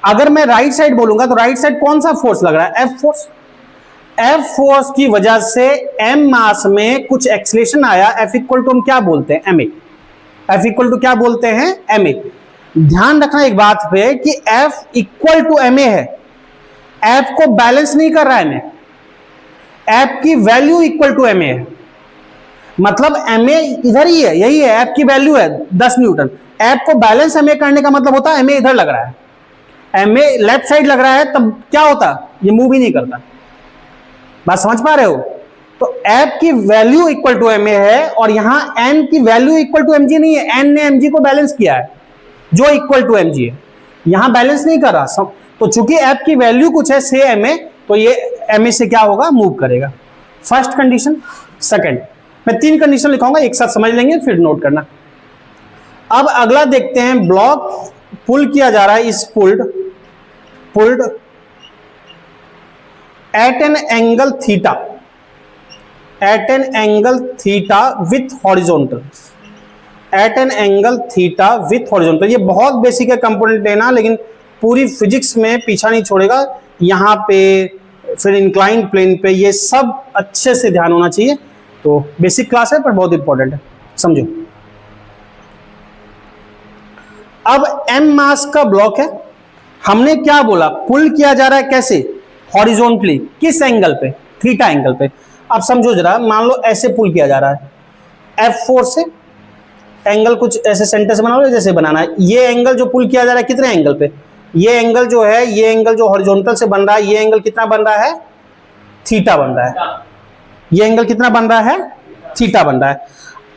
अगर मैं राइट साइड बोलूंगा तो राइट साइड कौन सा फोर्स लग रहा है, एफ फोर्स। एफ फोर्स की वजह से एम मास में कुछ एक्सीलरेशन आया, एफ इक्वल टू हम क्या बोलते हैं, M A. F equal to क्या बोलते हैं, एम ए। ध्यान रखना एक बात पे कि F इक्वल टू ma है, F को बैलेंस नहीं कर रहा है, F की वैल्यू इक्वल टू ma है, मतलब ma इधर ही है, यही है, F की वैल्यू है 10 न्यूटन। F को बैलेंस ma करने का मतलब होता है ma इधर लग रहा है, ma लेफ्ट साइड लग रहा है, तब क्या होता, ये मूव ही नहीं करता। बात समझ पा रहे हो? तो F की वैल्यू इक्वल टू ma है और यहां n की वैल्यू इक्वल टू mg नहीं है, n ने mg को बैलेंस किया है जो इक्वल टू mg है, यहां बैलेंस नहीं कर रहा। तो चूंकि F की वैल्यू कुछ है से ma, तो ये ma से क्या होगा, मूव करेगा। First condition. सेकंड, मैं 3 कंडीशन लिखाऊंगा, एक साथ समझ लेंगे फिर नोट करना। अब अगला देखते हैं, ब्लॉक पुल किया जा रहा है, is pulled at an angle theta, at an angle theta with horizontal, at an angle theta with horizontal. ये बहुत बेसिक है कंपोनेंट लेना, लेकिन पूरी फिजिक्स में पीछा नहीं छोड़ेगा। यहां पे फिर इंक्लाइन प्लेन पे, ये सब अच्छे से ध्यान होना चाहिए। तो बेसिक क्लास है पर बहुत इंपॉर्टेंट है, समझो। अब m मास का ब्लॉक है, हमने क्या बोला, पुल किया जा रहा है कैसे, हॉरिजॉन्टली, किस एंगल पे, थीटा एंगल पे। अब समझो जरा, मान लो ऐसे पुल किया जा रहा है F4 से, एंगल कुछ ऐसे सेंटर से बना लो, जैसे बनाना है। ये एंगल जो पुल किया जा रहा है कितने एंगल पे, ये एंगल जो है, ये एंगल जो हॉरिजॉन्टल से बन रहा है, ये एंगल कितना बन रहा है, थीटा बन रहा है। ये एंगल कितना बन रहा है, थीटा बन रहा है।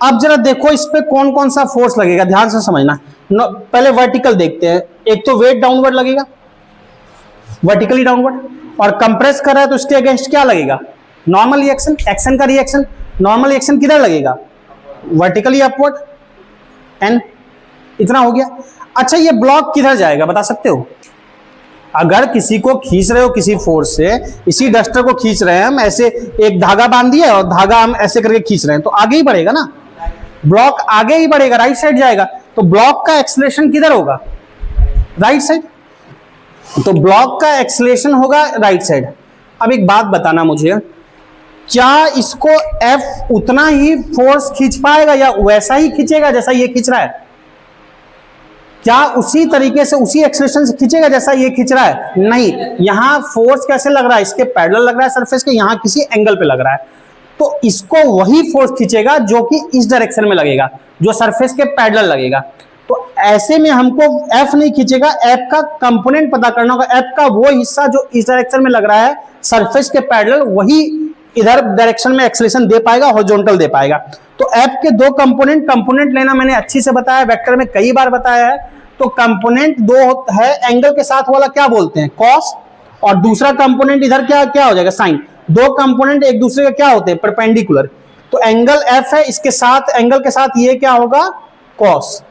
अब जरा देखो इस पे कौन कौन सा फोर्स लगेगा, ध्यान से समझना। पहले वर्टिकल देखते हैं, एक तो वेट डाउनवर्ड लगेगा, वर्टिकली डाउनवर्ड, और कंप्रेस कर रहा है तो इसके अगेंस्ट क्या लगेगा, नॉर्मल रिएक्शन, एक्शन का रिएक्शन। नॉर्मल रिएक्शन किधर लगेगा, वर्टिकली अपवर्ड, एन, इतना हो गया। अच्छा, ये ब्लॉक किधर जाएगा बता सकते हो? अगर किसी को खींच रहे हो किसी फोर्स से, इसी डस्टर को खींच रहे हैं हम, ऐसे एक धागा बांध दिया और धागा हम ऐसे करके खींच रहे हैं, तो आगे ही बढ़ेगा ना, ब्लॉक आगे ही बढ़ेगा, राइट साइड जाएगा। तो ब्लॉक का एक्सेलरेशन किधर होगा, राइट साइड। तो ब्लॉक का एक्सेलरेशन होगा राइट साइड। अब एक बात बताना मुझे, क्या इसको F उतना ही फोर्स खींच पाएगा या वैसा ही खींचेगा जैसा ये खींच रहा है? क्या उसी तरीके से, उसी एक्सेलरेशन से खींचेगा जैसा ये खींच रहा है? नहीं, यहां फोर्स कैसे लग रहा है, इसके पैरेलल लग रहा है सरफेस के, यहां किसी एंगल पे लग रहा है, तो इसको वही फोर्स खींचेगा जो कि इस डायरेक्शन में लगेगा, जो सरफेस के पैरेलल लगेगा। तो ऐसे में हमको F नहीं खींचेगा, F का कंपोनेंट पता करना होगा, F का वो हिस्सा जो इस डायरेक्शन में लग रहा है सरफेस के पैरेलल, वही इधर डायरेक्शन में एक्सेलरेशन दे पाएगा, हॉरिजॉन्टल दे पाएगा। तो F के दो कंपोनेंट लेना मैंने अच्छी से बताया, वेक्टर में कई बार बताया है। तो कंपोनेंट दो है, एंगल के साथ वाला क्या बोलते हैं, कॉस, और दूसरा कंपोनेंट इधर क्या हो जाएगा, साइन। दो कंपोनेंट एक दूसरे के क्या होते हैं, परपेंडिकुलर। तो एंगल F है, इसके साथ एंगल के साथ ये क्या होगा, कॉस।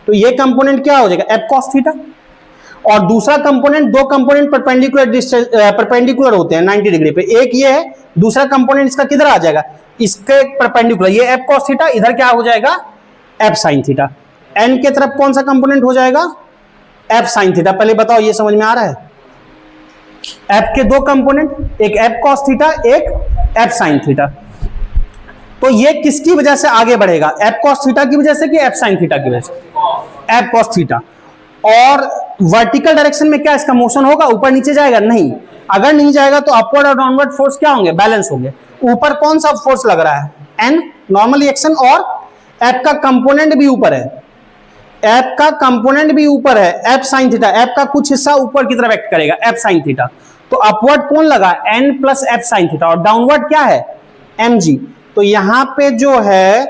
तो ये कंपोनेंट क्या हो जाएगा, F cos थीटा। और दूसरा कंपोनेंट, दो कंपोनेंट परपेंडिकुलर होते हैं 90 डिग्री पे, एक ये है, दूसरा कंपोनेंट इसका किधर आ जाएगा, इसके परपेंडिकुलर, ये F cos थीटा, इधर क्या हो जाएगा, F sin थीटा। n के तरफ कौन सा कंपोनेंट हो जाएगा, F sin थीटा। पहले बताओ ये समझ में आ रहा है? F के दो कंपोनेंट, एक F cos थीटा, एक F sin थीटा। तो ये किसकी वजह से आगे बढ़ेगा, F cos थीटा की वजह से कि F sin थीटा की वजह से, F cos थीटा। और वर्टिकल डायरेक्शन में क्या इसका मोशन होगा, ऊपर नीचे जाएगा? नहीं। अगर नहीं जाएगा तो अपवर्ड और डाउनवर्ड फोर्स क्या होंगे, बैलेंस होंगे। ऊपर कौन सा फोर्स लग रहा है, N, नॉर्मल रिएक्शन, और F का कंपोनेंट भी ऊपर है, F का कंपोनेंट भी ऊपर है, F sin थीटा। F का कुछ हिस्सा ऊपर की तरफ एक्ट करेगा, F sin थीटा। तो अपवर्ड कौन लगा, N plus F sin theta, और डाउनवर्ड क्या है, mg। तो यहां पे जो है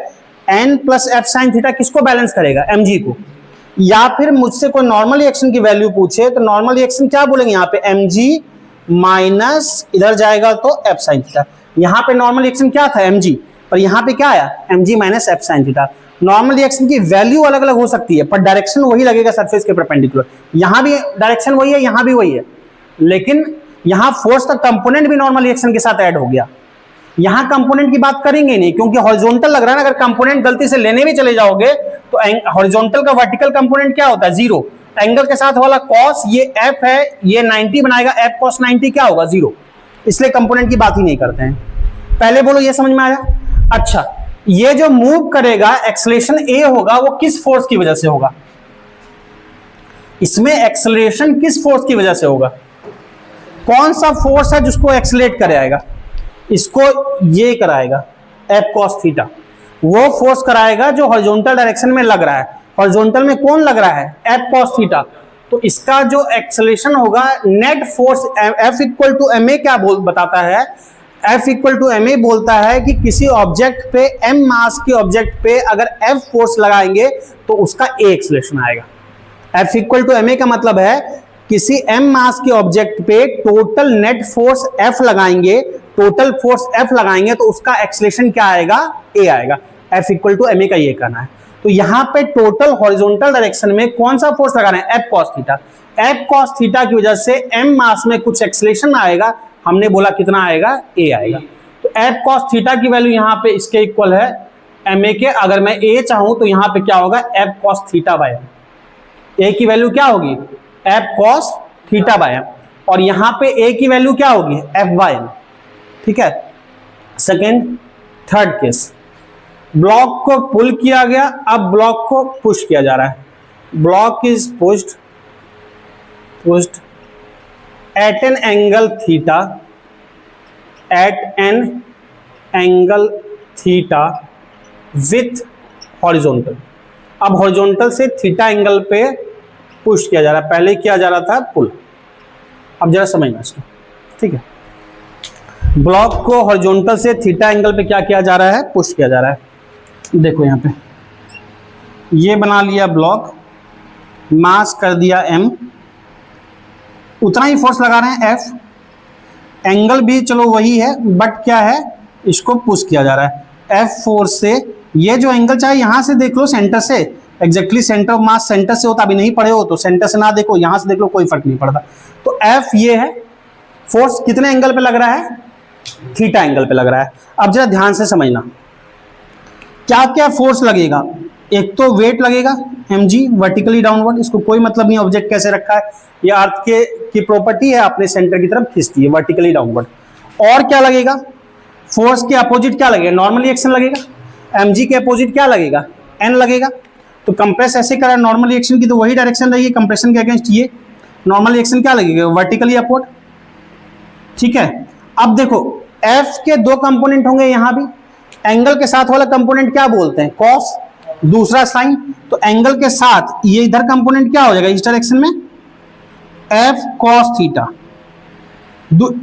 N plus F sin theta किसको बैलेंस करेगा, mg को। या फिर मुझसे कोई नॉर्मल रिएक्शन की वैल्यू पूछे तो नॉर्मल रिएक्शन क्या बोलेंगे, यहाँ पे mg माइनस इधर जाएगा तो F sin थीटा। यहाँ पे नॉर्मल रिएक्शन क्या था, mg, पर यहाँ पे क्या आया, mg minus F sin theta. Normal reaction की वैल्यू अलग अलग हो सकती है पर डायरेक्शन वही लगेगा सरफेस के परपेंडिकुलर। यहां भी डायरेक्शन वही है, यहां भी वही है, लेकिन यहां फोर्स का कंपोनेंट भी नॉर्मल रिएक्शन के साथ ऐड हो गया। यहां कंपोनेंट की बात करेंगे नहीं क्योंकि हॉरिजॉन्टल लग रहा है ना। अगर कंपोनेंट गलती से लेने भी चले जाओगे तो हॉरिजॉन्टल का वर्टिकल कंपोनेंट क्या होता है, जीरो। एंगल के साथ वाला कॉस, ये F है, ये 90 बनाएगा, F cos 90 क्या होगा, जीरो। इसलिए कंपोनेंट की बात ही नहीं करते हैं। पहले बोलो ये समझ में आया? अच्छा, ये जो मूव करेगा एक्सेलरेशन A होगा वो किस फोर्स की वजह से होगा, इसमें एक्सेलरेशन किस फोर्स की वजह से होगा? कौन सा फोर्स है जिसको एक्सेलरेट कराएगा? इसको ये कराएगा एफ कॉस थीटा, वो फोर्स कराएगा जो हॉरिजॉन्टल डायरेक्शन में लग रहा है। हॉरिजॉन्टल में कौन लग रहा है? F cos theta. तो इसका जो एक्सेलरेशन होगा net force F equal to M A क्या बताता है? F equal to M A बोलता है कि किसी ऑब्जेक्ट पे एम मास के ऑब्जेक्ट पे अगर एफ फोर्स लगाएंगे तो उसका ए एक्सेलरेशन आएगा। F equal to M A का मतलब है किसी एम मास के ऑब्जेक्ट पे टोटल नेट फोर्स एफ लगाएंगे, टोटल फोर्स एफ लगाएंगे तो उसका एक्सेलरेशन क्या आएगा? ए आएगा। F equal to M A का ये कहना है। तो यहां पे टोटल हॉरिजॉन्टल डायरेक्शन में कौन सा फोर्स लगाना है? F cos theta. F cos theta की वजह से एम मास में कुछ एक्सेलरेशन आएगा, हमने बोला कितना आएगा? ए आएगा। तो एफ कॉस थीटा की वैल्यू यहां पे इसके इक्वल है एम ए के। अगर मैं ए चाहूं तो यहां पे क्या होगा? F cos theta by M. A की वैल्यू क्या होगी? F cos theta by M. और यहां पे ए की वैल्यू क्या होगी? F by M. ठीक है। सेकेंड थर्ड केस, ब्लॉक को पुल किया गया, अब ब्लॉक को पुश किया जा रहा है। Block is pushed at an angle theta, at an angle theta with horizontal. अब हॉरिजॉन्टल से थीटा एंगल पे पुश किया जा रहा है, पहले किया जा रहा था पुल। अब जरा समझना इसको, ठीक है। ब्लॉक को हॉरिजॉन्टल से थीटा एंगल पे क्या किया जा रहा है? पुश किया जा रहा है। देखो यहां पे ये बना लिया ब्लॉक, मास कर दिया m, उतना ही फोर्स लगा रहे हैं f, एंगल भी चलो वही है बट क्या है? इसको पुश किया जा रहा है f फोर्स से। ये जो एंगल चाहे यहां से देख लो, सेंटर से, exactly centre of mass centre से होता, अभी नहीं पढ़े हो तो सेंटर से ना देखो, यहां से देख लो, कोई फर्क नहीं पड़ता। तो f ये है, फोर्स कितने एंगल पे लग रहा है? थीटा एंगल पे लग रहा है। अब जरा ध्यान से समझना क्या क्या फोर्स लगेगा। एक तो वेट लगेगा mg वर्टिकली डाउनवर्ड, इसको कोई मतलब नहीं ऑब्जेक्ट कैसे रखा है, ये अर्थ के की प्रॉपर्टी है, अपने सेंटर की तरफ खींचती है वर्टिकली डाउनवर्ड। और क्या लगेगा? फोर्स के अपोजिट क्या लगेगा? नॉर्मली एक्शन लगेगा। mg के अपोजिट क्या लगेगा? n लगेगा। तो कंप्रेस ऐसे करा नॉर्मली एक्शन की, तो वही डायरेक्शन रहेगी कंप्रेशन के अगेंस्ट। ये नॉर्मल एक्शन क्या लगेगा? Vertically upward. ठीक है। अब देखो f के दो कंपोनेंट होंगे, यहां भी एंगल के साथ वाला कंपोनेंट क्या बोलते हैं? कॉस, दूसरा साइन। तो एंगल के साथ ये इधर कंपोनेंट क्या हो जाएगा इस डायरेक्शन में? F cos theta.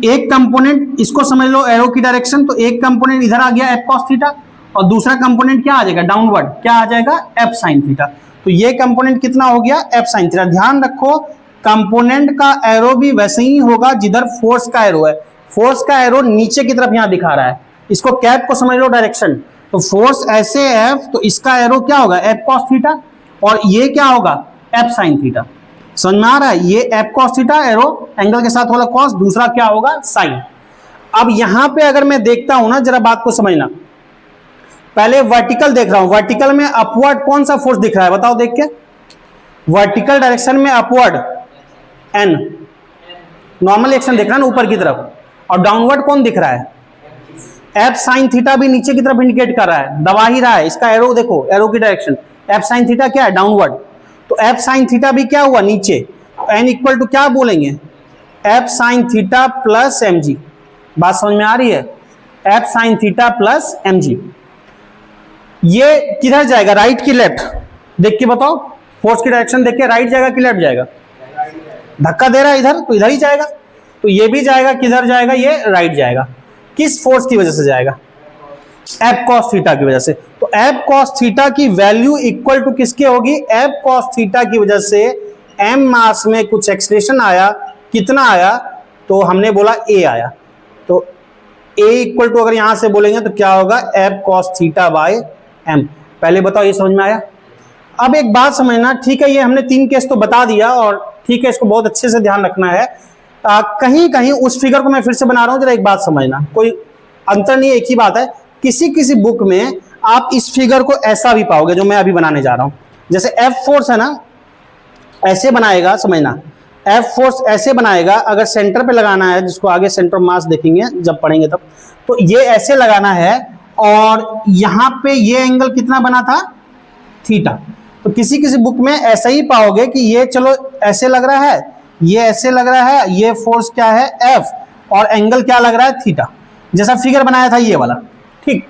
एक कंपोनेंट इसको समझ लो एरो की डायरेक्शन, तो एक कंपोनेंट इधर आ गया एफ कॉस थीटा, और दूसरा कंपोनेंट क्या आ जाएगा? डाउनवर्ड, क्या आ जाएगा? F sine theta. तो ये कंपोनेंट कितना हो गया? F sine theta. ध्यान रखो कंपोनेंट का एरो भी वैसे ही होगा जिधर फोर्स का एरो है। फोर्स का एरो नीचे की तरफ यहां दिखा रहा है, इसको कैप को समझ लो डायरेक्शन। तो फोर्स ऐसे एफ, तो इसका एरो क्या होगा? एफ कॉस थीटा, और ये क्या होगा? F sine theta. समझ में आ रहा है? ये F cos theta arrow, angle के साथ वाला कॉस, दूसरा क्या होगा? साइन। अब यहां पे अगर मैं देखता हूं ना, जरा बात को समझना, पहले वर्टिकल देख रहा हूं, वर्टिकल में अपवर्ड कौन सा फोर्स दिख रहा है बताओ देख के? वर्टिकल डायरेक्शन में अपवर्ड एन, नॉर्मल एक्शन दिख रहा है ना ऊपर की तरफ, और डाउनवर्ड कौन दिख रहा है? एफ साइन थीटा भी नीचे की तरफ इंडिकेट कर रहा है, दबा ही रहा है। इसका एरो देखो, एरो की डायरेक्शन, एफ साइन थीटा क्या है? डाउनवर्ड। तो एफ साइन थीटा भी क्या हुआ? नीचे। एन इक्वल टू क्या बोलेंगे? F sine theta plus M G. बात समझ में आ रही है? F sine theta plus M G. ये किधर जाएगा? राइट की लेफ्ट? देख के बताओ, फोर्स की डायरेक्शन देख के राइट जाएगा कि लेफ्ट जाएगा? धक्का दे रहा है इधर, तो इधर ही जाएगा। तो ये भी जाएगा, किधर जाएगा? ये राइट जाएगा। किस फोर्स की वजह से जाएगा? एफ कॉस थीटा की वजह से। तो एफ कॉस थीटा की वैल्यू इक्वल टू किसके होगी? एफ कॉस थीटा की वजह से एम मास में कुछ एक्सलेशन आया, कितना आया? तो हमने बोला ए आया। तो ए इक्वल टू अगर यहां से बोलेंगे तो क्या होगा? F cos theta by M. पहले बताओ ये समझ में आया? अब एक बात समझना, ठीक है, ये हमने 3 केस तो बता दिया, और ठीक है, इसको बहुत अच्छे से ध्यान रखना है। कहीं कहीं उस फिगर को मैं फिर से बना रहा हूं, जरा एक बात समझना, कोई अंतर नहीं है, एक ही बात है। किसी किसी बुक में आप इस फिगर को ऐसा भी पाओगे जो मैं अभी बनाने जा रहा हूं। जैसे एफ फोर्स है ना, ऐसे बनाएगा, समझना, एफ फोर्स ऐसे बनाएगा, अगर सेंटर पे लगाना है, जिसको आगे सेंटर ऑफ मास देखेंगे जब पढ़ेंगे तब, तो ये ऐसे लगाना है, और यहां पे ये एंगल कितना बना था? थीटा। तो किसी किसी बुक में ऐसा ही पाओगे कि ये चलो ऐसे लग रहा है, ये ऐसे लग रहा है, ये फोर्स क्या है F और एंगल क्या लग रहा है थीटा, जैसा फिगर बनाया था ये वाला। ठीक,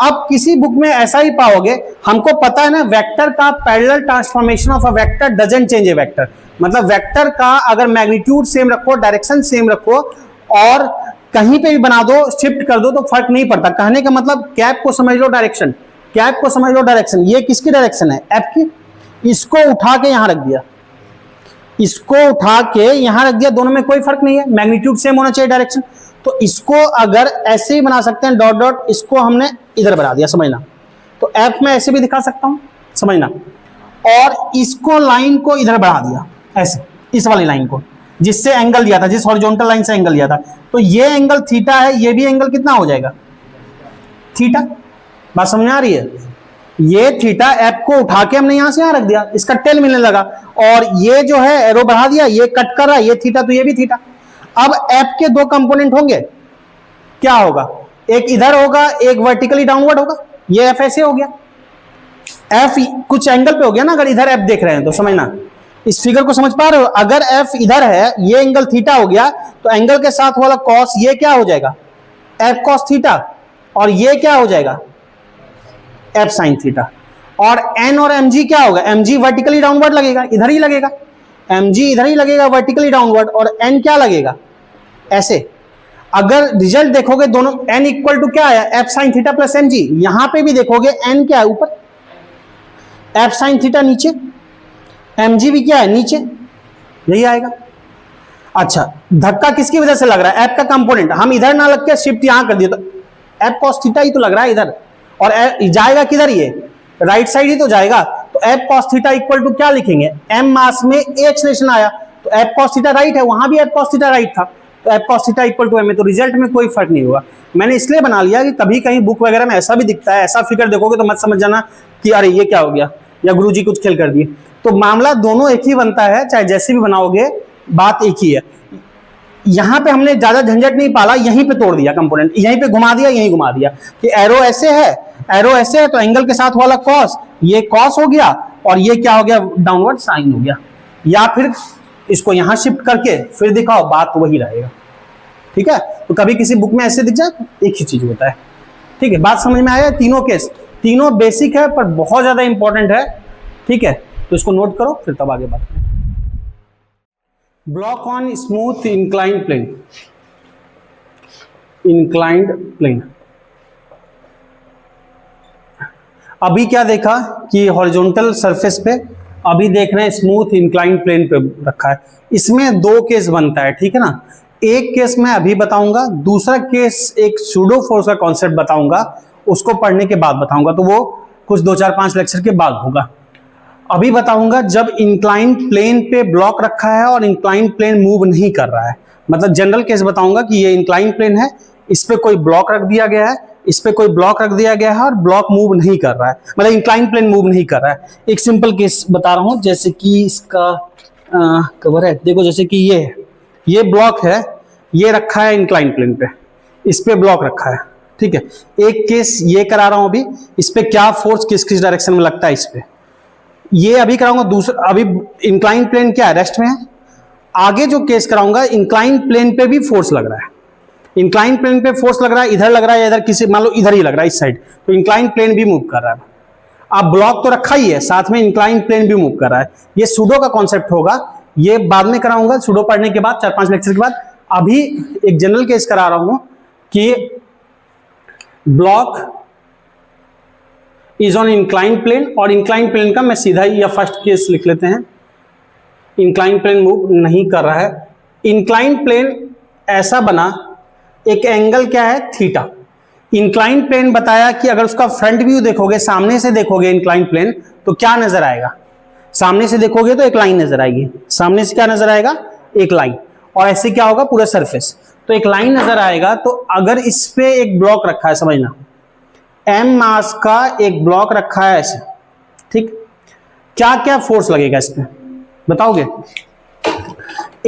अब किसी बुक में ऐसा ही पाओगे, हमको पता है ना वेक्टर का parallel transformation of a vector doesn't change A vector, मतलब वेक्टर का अगर मैग्नीट्यूड सेम रखो, डायरेक्शन सेम रखो और कहीं पे भी बना दो, शिफ्ट कर दो तो फर्क नहीं पड़ता। कहने का मतलब कैप को समझ लो डायरेक्शन, कैप को समझ लो डायरेक्शन, ये किसकी डायरेक्शन है एफ की, इसको उठा के यहां रख दिया, इसको उठा के यहां रख दिया, दोनों में कोई फर्क नहीं है, मैग्नीट्यूड सेम होना चाहिए डायरेक्शन। तो इसको अगर ऐसे ही बना सकते हैं डॉट डॉट, इसको हमने इधर बना दिया, समझना। तो एफ में ऐसे भी दिखा सकता हूं, समझना, और इसको लाइन को इधर बढ़ा दिया ऐसे, इस वाली लाइन को जिससे एंगल दिया था, जिस हॉरिजॉन्टल लाइन से एंगल दिया था, तो ये एंगल थीटा है, ये भी एंगल कितना हो जाएगा थीटा। बात समझ आ रही है? ये थीटा एफ को उठा के हमने यहां से यहां रख दिया, इसका टेल मिलने लगा, और ये जो है एरो बढ़ा दिया, ये कट कर रहा है, ये थीटा तो ये भी थीटा। अब एफ के दो कंपोनेंट होंगे, क्या होगा, एक इधर होगा, एक वर्टिकली डाउनवर्ड होगा, ये एफ ऐसे हो गया, एफ कुछ एंगल पे हो गया ना, अगर इधर एफ देख रहे हैं तो समझना, इस फिगर को समझ पा रहे हो, अगर एफ इधर है, ये एंगल थीटा हो गया, तो एंगल के साथ वाला कॉस ये क्या हो जाएगा एफ कॉस थीटा, और ये क्या हो जाएगा एफ साइन थीटा। और एन और एम जी क्या होगा, एम जी वर्टिकली डाउनवर्ड लगेगा, इधर ही लगेगा, एम जी इधर ही लगेगा वर्टिकली डाउनवर्ड, और एन क्या लगेगा ऐसे। अगर रिजल्ट देखोगे दोनों एन इक्वल टू क्या आया F sine theta plus M G, यहां पे भी देखोगे एन क्या है ऊपर, एफ साइन थीटा नीचे, एम जी भी क्या है नीचे, यही आएगा। अच्छा, धक्का किसकी वजह से लग रहा है, एफ का कंपोनेंट, हम इधर ना लग के शिफ्ट यहां कर दिए तो एफ कॉस थीटा ही तो लग रहा है इधर, और जाएगा किधर, ये राइट साइड ही तो जाएगा। तो F cos theta equal to क्या लिखेंगे, एम मास में ए एक्सलेशन आया, तो एफ कॉस थीटा राइट है, वहां भी एफ कॉस थीटा राइट था, तो F cos theta equal to M है, तो रिजल्ट में कोई फर्क नहीं होगा। मैंने इसलिए बना लिया कि कभी कहीं बुक वगैरह में ऐसा भी दिखता है, ऐसा फिगर देखोगे तो मत समझ जाना कि अरे ये क्या हो गया, या गुरुजी कुछ खेल कर दिए। तो मामला दोनों एक ही बनता है, चाहे जैसे भी बनाओगे बात एक ही है। यहां पे हमने ज्यादा झंझट नहीं पाला, यहीं पे तोड़ दिया कंपोनेंट, यहीं पे घुमा दिया, यहीं घुमा दिया कि एरो ऐसे है, एरो ऐसे है, तो एंगल के साथ वाला कॉस, ये कॉस हो गया, और ये क्या हो गया डाउनवर्ड साइन हो गया। या फिर इसको यहां शिफ्ट करके फिर दिखाओ, बात वही रहेगा। ठीक है, तो कभी किसी बुक में ऐसे दिख जाए, एक ही चीज होता है। ठीक है, बात समझ में आया? तीनों केस, तीनों बेसिक है पर बहुत ज्यादा इंपॉर्टेंट है। ठीक है, तो इसको नोट करो, फिर तब आगे बात करें। Block on smooth inclined plane, inclined plane. अभी क्या देखा कि हॉरिजॉन्टल सरफेस पे, अभी देख रहे हैं स्मूथ इंक्लाइंड प्लेन पे रखा है। इसमें दो केस बनता है, ठीक है ना। एक केस मैं अभी बताऊंगा, दूसरा केस एक सूडो फोर्स का कॉन्सेप्ट बताऊंगा, उसको पढ़ने के बाद बताऊंगा, तो वो कुछ 2-4-5 लेक्चर के बाद होगा। अभी बताऊंगा जब इंक्लाइंड प्लेन पे ब्लॉक रखा है और इंक्लाइंड प्लेन मूव नहीं कर रहा है, मतलब जनरल केस बताऊंगा कि ये इंक्लाइंड प्लेन है, इस पे कोई ब्लॉक रख दिया गया है, इस पे कोई ब्लॉक रख दिया गया है और ब्लॉक मूव नहीं कर रहा है, मतलब इंक्लाइंड प्लेन मूव नहीं कर रहा है। एक सिंपल केस बता रहा हूं, जैसे कि इसका कवर है, देखो जैसे कि ये ब्लॉक है, ये रखा है इंक्लाइंड प्लेन पे, इस पे ब्लॉक रखा है। ठीक है, एक केस ये करा रहा हूं अभी, इस पे क्या फोर्स किस किस डायरेक्शन में लगता है, इस पे ये अभी कराऊंगा। दूसरा अभी इंक्लाइंड प्लेन क्या है, रेस्ट में है। आगे जो केस कराऊंगा इंक्लाइंड प्लेन पे भी फोर्स लग रहा है, इंक्लाइंड प्लेन पे फोर्स लग रहा है, इधर लग रहा है या इधर किसी, मान लो इधर ही लग रहा है इस साइड, तो इंक्लाइंड प्लेन भी मूव कर रहा है। अब ब्लॉक तो रखा ही है, साथ में इंक्लाइंड प्लेन भी मूव कर रहा है। ये सूडो का कॉन्सेप्ट होगा, ये बाद में कराऊंगा सूडो पढ़ने के बाद, 4-5 लेक्चर के बाद। अभी एक जनरल केस करा रहा हूं कि block is on inclined plane, और इंक्लाइंड प्लेन का मैं सीधा ही या फर्स्ट केस लिख लेते हैं, इंक्लाइंड प्लेन मूव नहीं कर रहा है। इंक्लाइंड प्लेन ऐसा बना, एक एंगल क्या है थीटा। इंक्लाइंड प्लेन बताया कि अगर उसका फ्रंट व्यू देखोगे, सामने से देखोगे इंक्लाइंड प्लेन, तो क्या नजर आएगा, सामने से देखोगे तो एक लाइन नजर आएगी, सामने से क्या नजर आएगा एक लाइन, और ऐसे क्या होगा पूरा सरफेस, तो एक लाइन नजर आएगा। तो अगर इस पे एक ब्लॉक रखा है, समझना एम मास का एक ब्लॉक रखा है ऐसे, ठीक, क्या क्या फोर्स लगेगा इस पे बताओगे?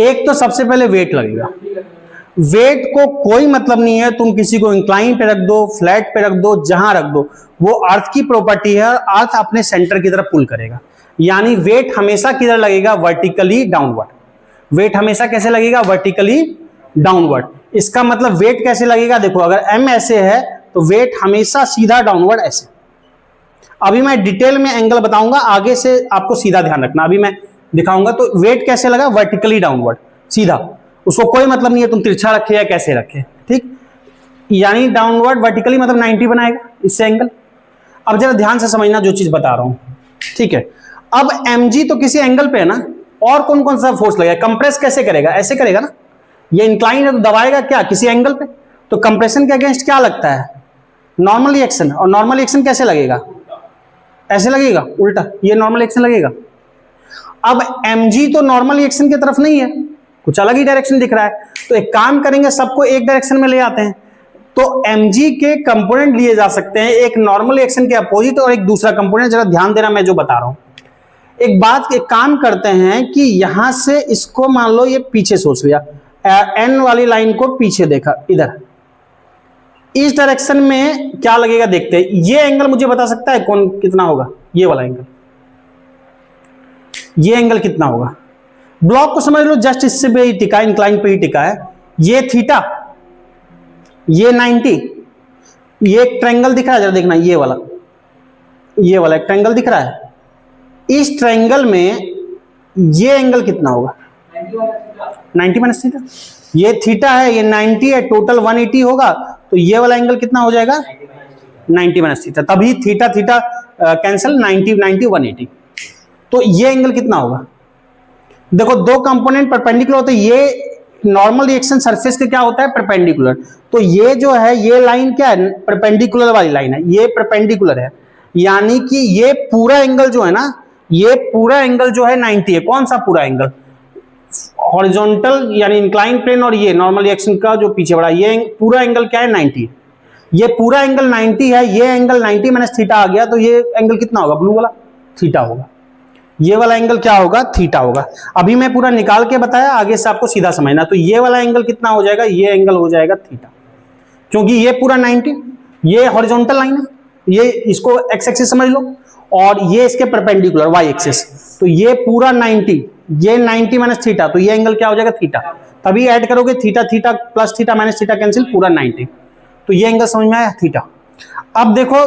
एक तो सबसे पहले वेट लगेगा, वेट को कोई मतलब नहीं है, तुम किसी को इंक्लाइन पे रख दो, फ्लैट पे रख दो, जहां रख दो, वो अर्थ की प्रॉपर्टी है, अर्थ अपने सेंटर की तरफ पुल करेगा। यानी वेट हमेशा किधर लगेगा? Vertically downward. वेट हमेशा कैसे लगेगा? Vertically downward. इसका मतलब वेट कैसे लगेगा? देखो, अगर m ऐसे है तो वेट हमेशा सीधा डाउनवर्ड ऐसे। अभी मैं डिटेल में एंगल बताऊंगा, आगे से आपको सीधा ध्यान रखना, अभी मैं दिखाऊंगा। तो वेट कैसे लगा? वर्टिकली डाउनवर्ड, सीधा। उसको कोई मतलब नहीं है तुम तिरछा रखे या कैसे रखे, ठीक। यानी डाउनवर्ड वर्टिकली मतलब 90 बनाएगा इससे एंगल। अब जरा ध्यान से समझना जो चीज बता रहा हूं, ठीक है। अब mg तो किसी एंगल पे है ना, और कौन कौन सा फोर्स लगेगा? कंप्रेस कैसे करेगा? ऐसे करेगा ना। ये इंक्लाइन है तो दबाएगा क्या? किसी एंगल पे। तो कंप्रेशन के अगेंस्ट क्या लगता है? Normal reaction. और नॉर्मल रिएक्शन कैसे लगेगा? ऐसे लगेगा, उल्टा। ये नॉर्मल रिएक्शन लगेगा। अब mg तो नॉर्मल रिएक्शन की तरफ नहीं है, कुछ अलग ही डायरेक्शन दिख रहा है। तो एक काम करेंगे, सबको एक डायरेक्शन में ले आते हैं। तो mg के कंपोनेंट लिए जा सकते हैं, एक नॉर्मल रिएक्शन के अपोजिट और एक दूसरा कंपोनेंट। जरा ध्यान देना मैं जो बता रहा हूं। एक बात, एक काम करते हैं कि यहां से इसको मान लो ये पीछे सोच लिया, n वाली लाइन को पीछे देखा, इधर इस डायरेक्शन में क्या लगेगा देखते हैं। ये एंगल मुझे बता सकता है कौन कितना होगा? ये वाला एंगल, ये एंगल कितना होगा? ब्लॉक को समझ लो, जस्ट इससे पे ही टिका, इंक्लाइन पे ही टिका है। ये थीटा, ये 90, ये एक ट्रायंगल दिख रहा है, जरा देखना, ये वाला एक ट्रायंगल दिख रहा है। इस ट्रायंगल में ये एंगल कितना होगा? 90 माइनस थीटा। ये थीटा है, ये 90 है, टोटल 180 होगा। तो ये वाला एंगल कितना हो जाएगा? 90 माइनस थीटा। तभी थीटा थीटा कैंसिल, 90 90 180। तो ये एंगल कितना होगा? देखो, दो कंपोनेंट परपेंडिकुलर होते हैं। ये नॉर्मल रिएक्शन सरफेस के क्या होता है? परपेंडिकुलर। तो ये जो है, ये लाइन क्या है? परपेंडिकुलर वाली लाइन है, ये परपेंडिकुलर है। यानी कि ये पूरा एंगल जो है ना, ये पूरा एंगल जो है 90 है। कौन सा पूरा एंगल? हॉरिजॉन्टल यानी इंक्लाइन प्लेन, और ये नॉर्मल रिएक्शन का जो पीछे बढ़ा, ये पूरा एंगल क्या है? 90। ये पूरा एंगल 90 है। ये एंगल 90 माइनस थीटा आ गया, तो ये एंगल कितना होगा? ब्लू वाला थीटा होगा। ये वाला एंगल क्या होगा? थीटा होगा। अभी मैं पूरा निकाल के बताया, आगे से आपको सीधा समझना। तो ये वाला एंगल कितना हो जाएगा? ये एंगल हो जाएगा थीटा, क्योंकि ये पूरा 90, ये हॉरिजॉन्टल लाइन है, ये इसको एक्स एक्सिस समझ लो, और ये इसके परपेंडिकुलर वाई एक्सिस। तो ये पूरा 90, ये 90 माइनस थीटा, तो ये एंगल क्या हो जाएगा? थीटा। तभी ऐड करोगे theta theta plus theta minus theta cancel, पूरा 90। तो ये एंगल समझ में आया? थीटा। अब देखो,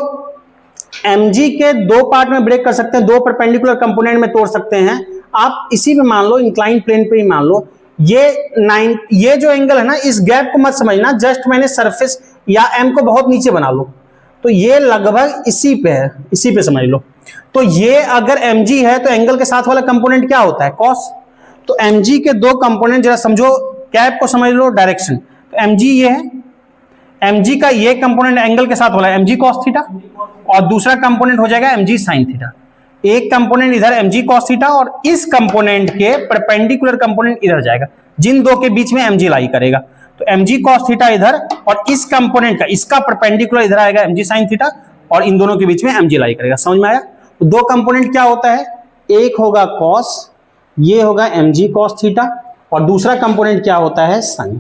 mg के दो पार्ट में ब्रेक कर सकते हैं, दो परपेंडिकुलर कंपोनेंट में तोड़ सकते हैं। आप इसी में मान लो, इंक्लाइन प्लेन पे ही मान लो। ये जो एंगल है ना, इस गैप को मत समझना, जस्ट मैंने सरफेस या m को बहुत नीचे बना लो, तो ये लगभग इसी पे है, इसी पे समझ लो। तो ये अगर mg है तो एंगल के साथ वाला कंपोनेंट क्या होता है? कॉस। तो mg के दो कंपोनेंट जरा समझो, कैप को समझ लो, डायरेक्शन। तो mg ये है, mg का ये कंपोनेंट एंगल के साथ वाला mg cos थीटा, और दूसरा कंपोनेंट हो जाएगा mg sin थीटा। एक कंपोनेंट इधर mg cos थीटा, और इस कंपोनेंट के परपेंडिकुलर कंपोनेंट इधर जाएगा, जिन दो के बीच में mg लाई करेगा। तो mg cos थीटा इधर, और इस कंपोनेंट का, इसका परपेंडिकुलर इधर आएगा mg sin थीटा, और इन दोनों के बीच में mg लाई करेगा। समझ में आया? तो दो कंपोनेंट क्या होता है? एक होगा cos, ये होगा mg cos थीटा, और दूसरा कंपोनेंट क्या होता है? sin,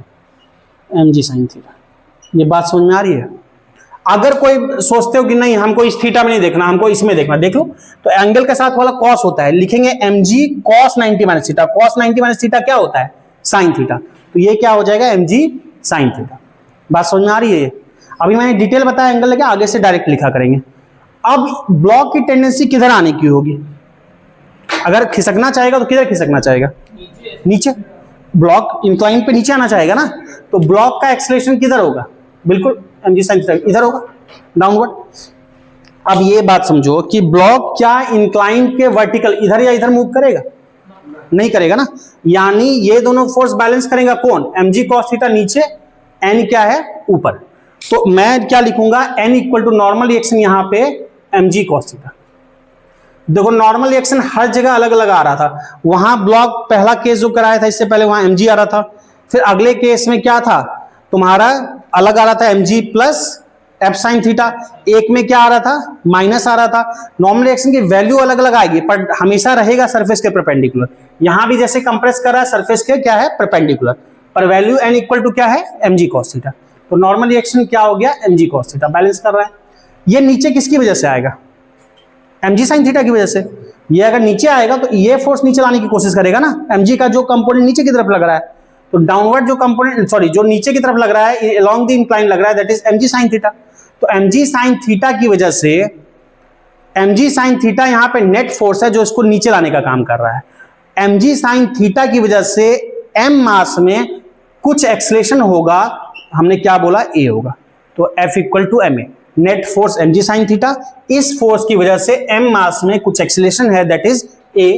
mg sin theta. ये बात समझ में आ रही है? अगर कोई सोचते हो कि नहीं हमको इस थीटा में नहीं देखना, हमको इसमें देखना, देख लो। तो एंगल के साथ वाला cos होता है, लिखेंगे mg cos 90 minus theta. cos 90 minus theta क्या होता है? sin theta. तो ये क्या हो जाएगा? mg sin theta. बात समझ में आ रही है? अभी मैंने डिटेल बताया एंगल लेके, आगे से डायरेक्ट लिखा करेंगे। अब ब्लॉक की टेंडेंसी किधर आने की होगी? अगर खिसकना चाहेगा तो किधर खिसकना चाहेगा? नीचे। ब्लॉक इंक्लाइन पे नीचे आना चाहेगा ना, तो ब्लॉक का एक्सेलरेशन किधर होगा? बिल्कुल mg sin थीटा इधर होगा, डाउनवर्ड। अब ये बात समझो कि ब्लॉक क्या इंक्लाइन के वर्टिकल इधर या इधर मूव करेगा? नहीं करेगा ना। यानी ये दोनों फोर्स बैलेंस करेगा कौन? mg cos थीटा नीचे, n क्या है? ऊपर। तो मैं क्या लिखूंगा? n equal to normal reaction यहां पे mg cos थीटा। देखो, नॉर्मल रिएक्शन हर जगह अलग अलग आ रहा था। वहां ब्लॉक पहला केस जो कराया था इससे पहले, वहां mg आ रहा था। फिर अगले केस में क्या था तुम्हारा? अलग आ रहा था mg plus F sine theta. एक में क्या आ रहा था? माइनस आ रहा था। नॉर्मल रिएक्शन की वैल्यू अलग अलग आएगी, पर हमेशा रहेगा सरफेस के परपेंडिकुलर। यहां भी जैसे कंप्रेस कर रहा है, सरफेस के क्या है? परपेंडिकुलर। और वैल्यू n इक्वल टू क्या है, mg cos थीटा। तो नॉर्मल रिएक्शन क्या हो गया, mg cos थीटा बैलेंस कर रहा है। ये नीचे किसकी वजह से आएगा, mg sin थीटा की वजह से। ये अगर नीचे आएगा तो ये फोर्स नीचे लाने की कोशिश करेगा ना, mg का जो कंपोनेंट नीचे की तरफ लग रहा है, तो डाउनवर्ड जो कंपोनेंट जो नीचे की तरफ लग रहा है अलोंग द इंक्लाइन लग रहा है, that is mg sin theta. तो mg sin थीटा की वजह से, mg sin थीटा यहां पे नेट फोर्स है जो इसको नीचे लाने का काम कर रहा है। mg sin थीटा की वजह से m मास में कुछ एक्सेलरेशन होगा, हमने क्या बोला, a होगा। तो F equal to ma, net force mg sin theta, इस फोर्स की वजह से m मास में कुछ एक्सेलरेशन है, दैट इज a।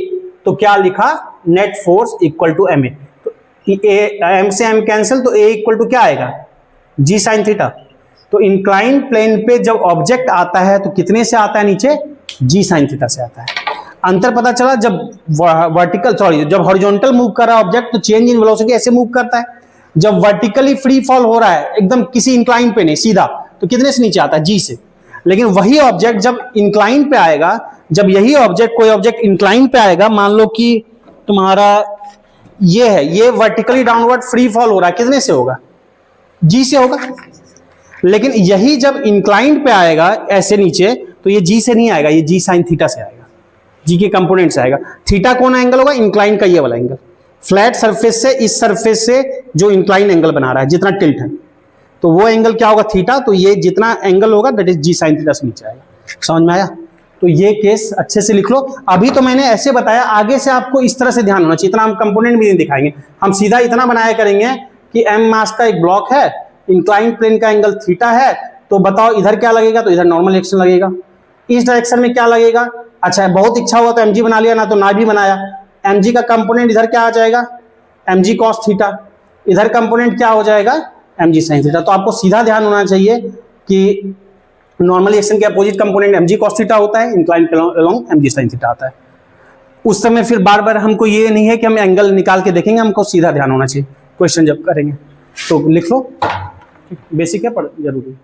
तो क्या लिखा, net force equal to ma। तो m से m कैंसिल, तो a इक्वल टू क्या आएगा, g sin थीटा। तो इंक्लाइन प्लेन पे जब ऑब्जेक्ट आता है तो कितने से आता है नीचे, g sin थीटा से आता है। अंतर पता चला, जब जब हॉरिजॉन्टल मूव कर रहा है ऑब्जेक्ट तो चेंज इन वेलोसिटी ऐसे मूव करता है, जब वर्टिकली फ्री फॉल हो रहा है एकदम किसी इंक्लाइन पे नहीं सीधा, तो कितने से नीचे आता है, g से। लेकिन वही ऑब्जेक्ट जब इंक्लाइन पे आएगा, जब यही ऑब्जेक्ट कोई ऑब्जेक्ट इंक्लाइन पे आएगा, मान लो कि तुम्हारा ये है, ये वर्टिकली डाउनवर्ड फ्री फॉल हो रहा है, कितने से होगा, g से होगा। लेकिन यही जब इंक्लाइन पे आएगा ऐसे नीचे, तो ये g से नहीं आएगा, ये g sin थीटा से आएगा, g के कंपोनेंट से आएगा। थीटा कौन एंगल होगा, इंक्लाइन का ये वाला एंगल, फ्लैट सरफेस से इस सरफेस से जो इंक्लाइन एंगल बना रहा है, जितना टिल्ट है, तो वो एंगल क्या होगा, थीटा। तो ये जितना एंगल होगा that is g sin theta से नीचे आएगा। समझ में आया। तो ये केस अच्छे से लिख लो। अभी तो मैंने ऐसे बताया, आगे से आपको इस तरह से ध्यान होना चाहिए। इतना हम कंपोनेंट भी नहीं दिखाएंगे, हम सीधा इतना बनाया करेंगे कि m मास का एक ब्लॉक है, इंक्लाइन प्लेन का एंगल थीटा है, तो बताओ इधर क्या लगेगा, तो इधर नॉर्मल एक्शन लगेगा। इस डायरेक्शन में क्या लगेगा, अच्छा बहुत इच्छा हुआ तो mg बना लिया, ना तो ना भी बनाया। mg का कंपोनेंट इधर क्या आ जाएगा, mg cos थीटा, इधर कंपोनेंट क्या हो जाएगा, mg sin थीटा। तो आपको सीधा ध्यान होना चाहिए कि नॉर्मल एक्शन के opposite component mg cos theta होता है, incline along mg sin theta आता है। उस समय फिर बार बार हमको ये नहीं है कि हम एंगल निकाल के देखेंगे, हमको सीधा ध्यान होना चाहिए क्वेश्चन जब करेंगे। तो लिख लो, बेसिक है, पर जरूरी।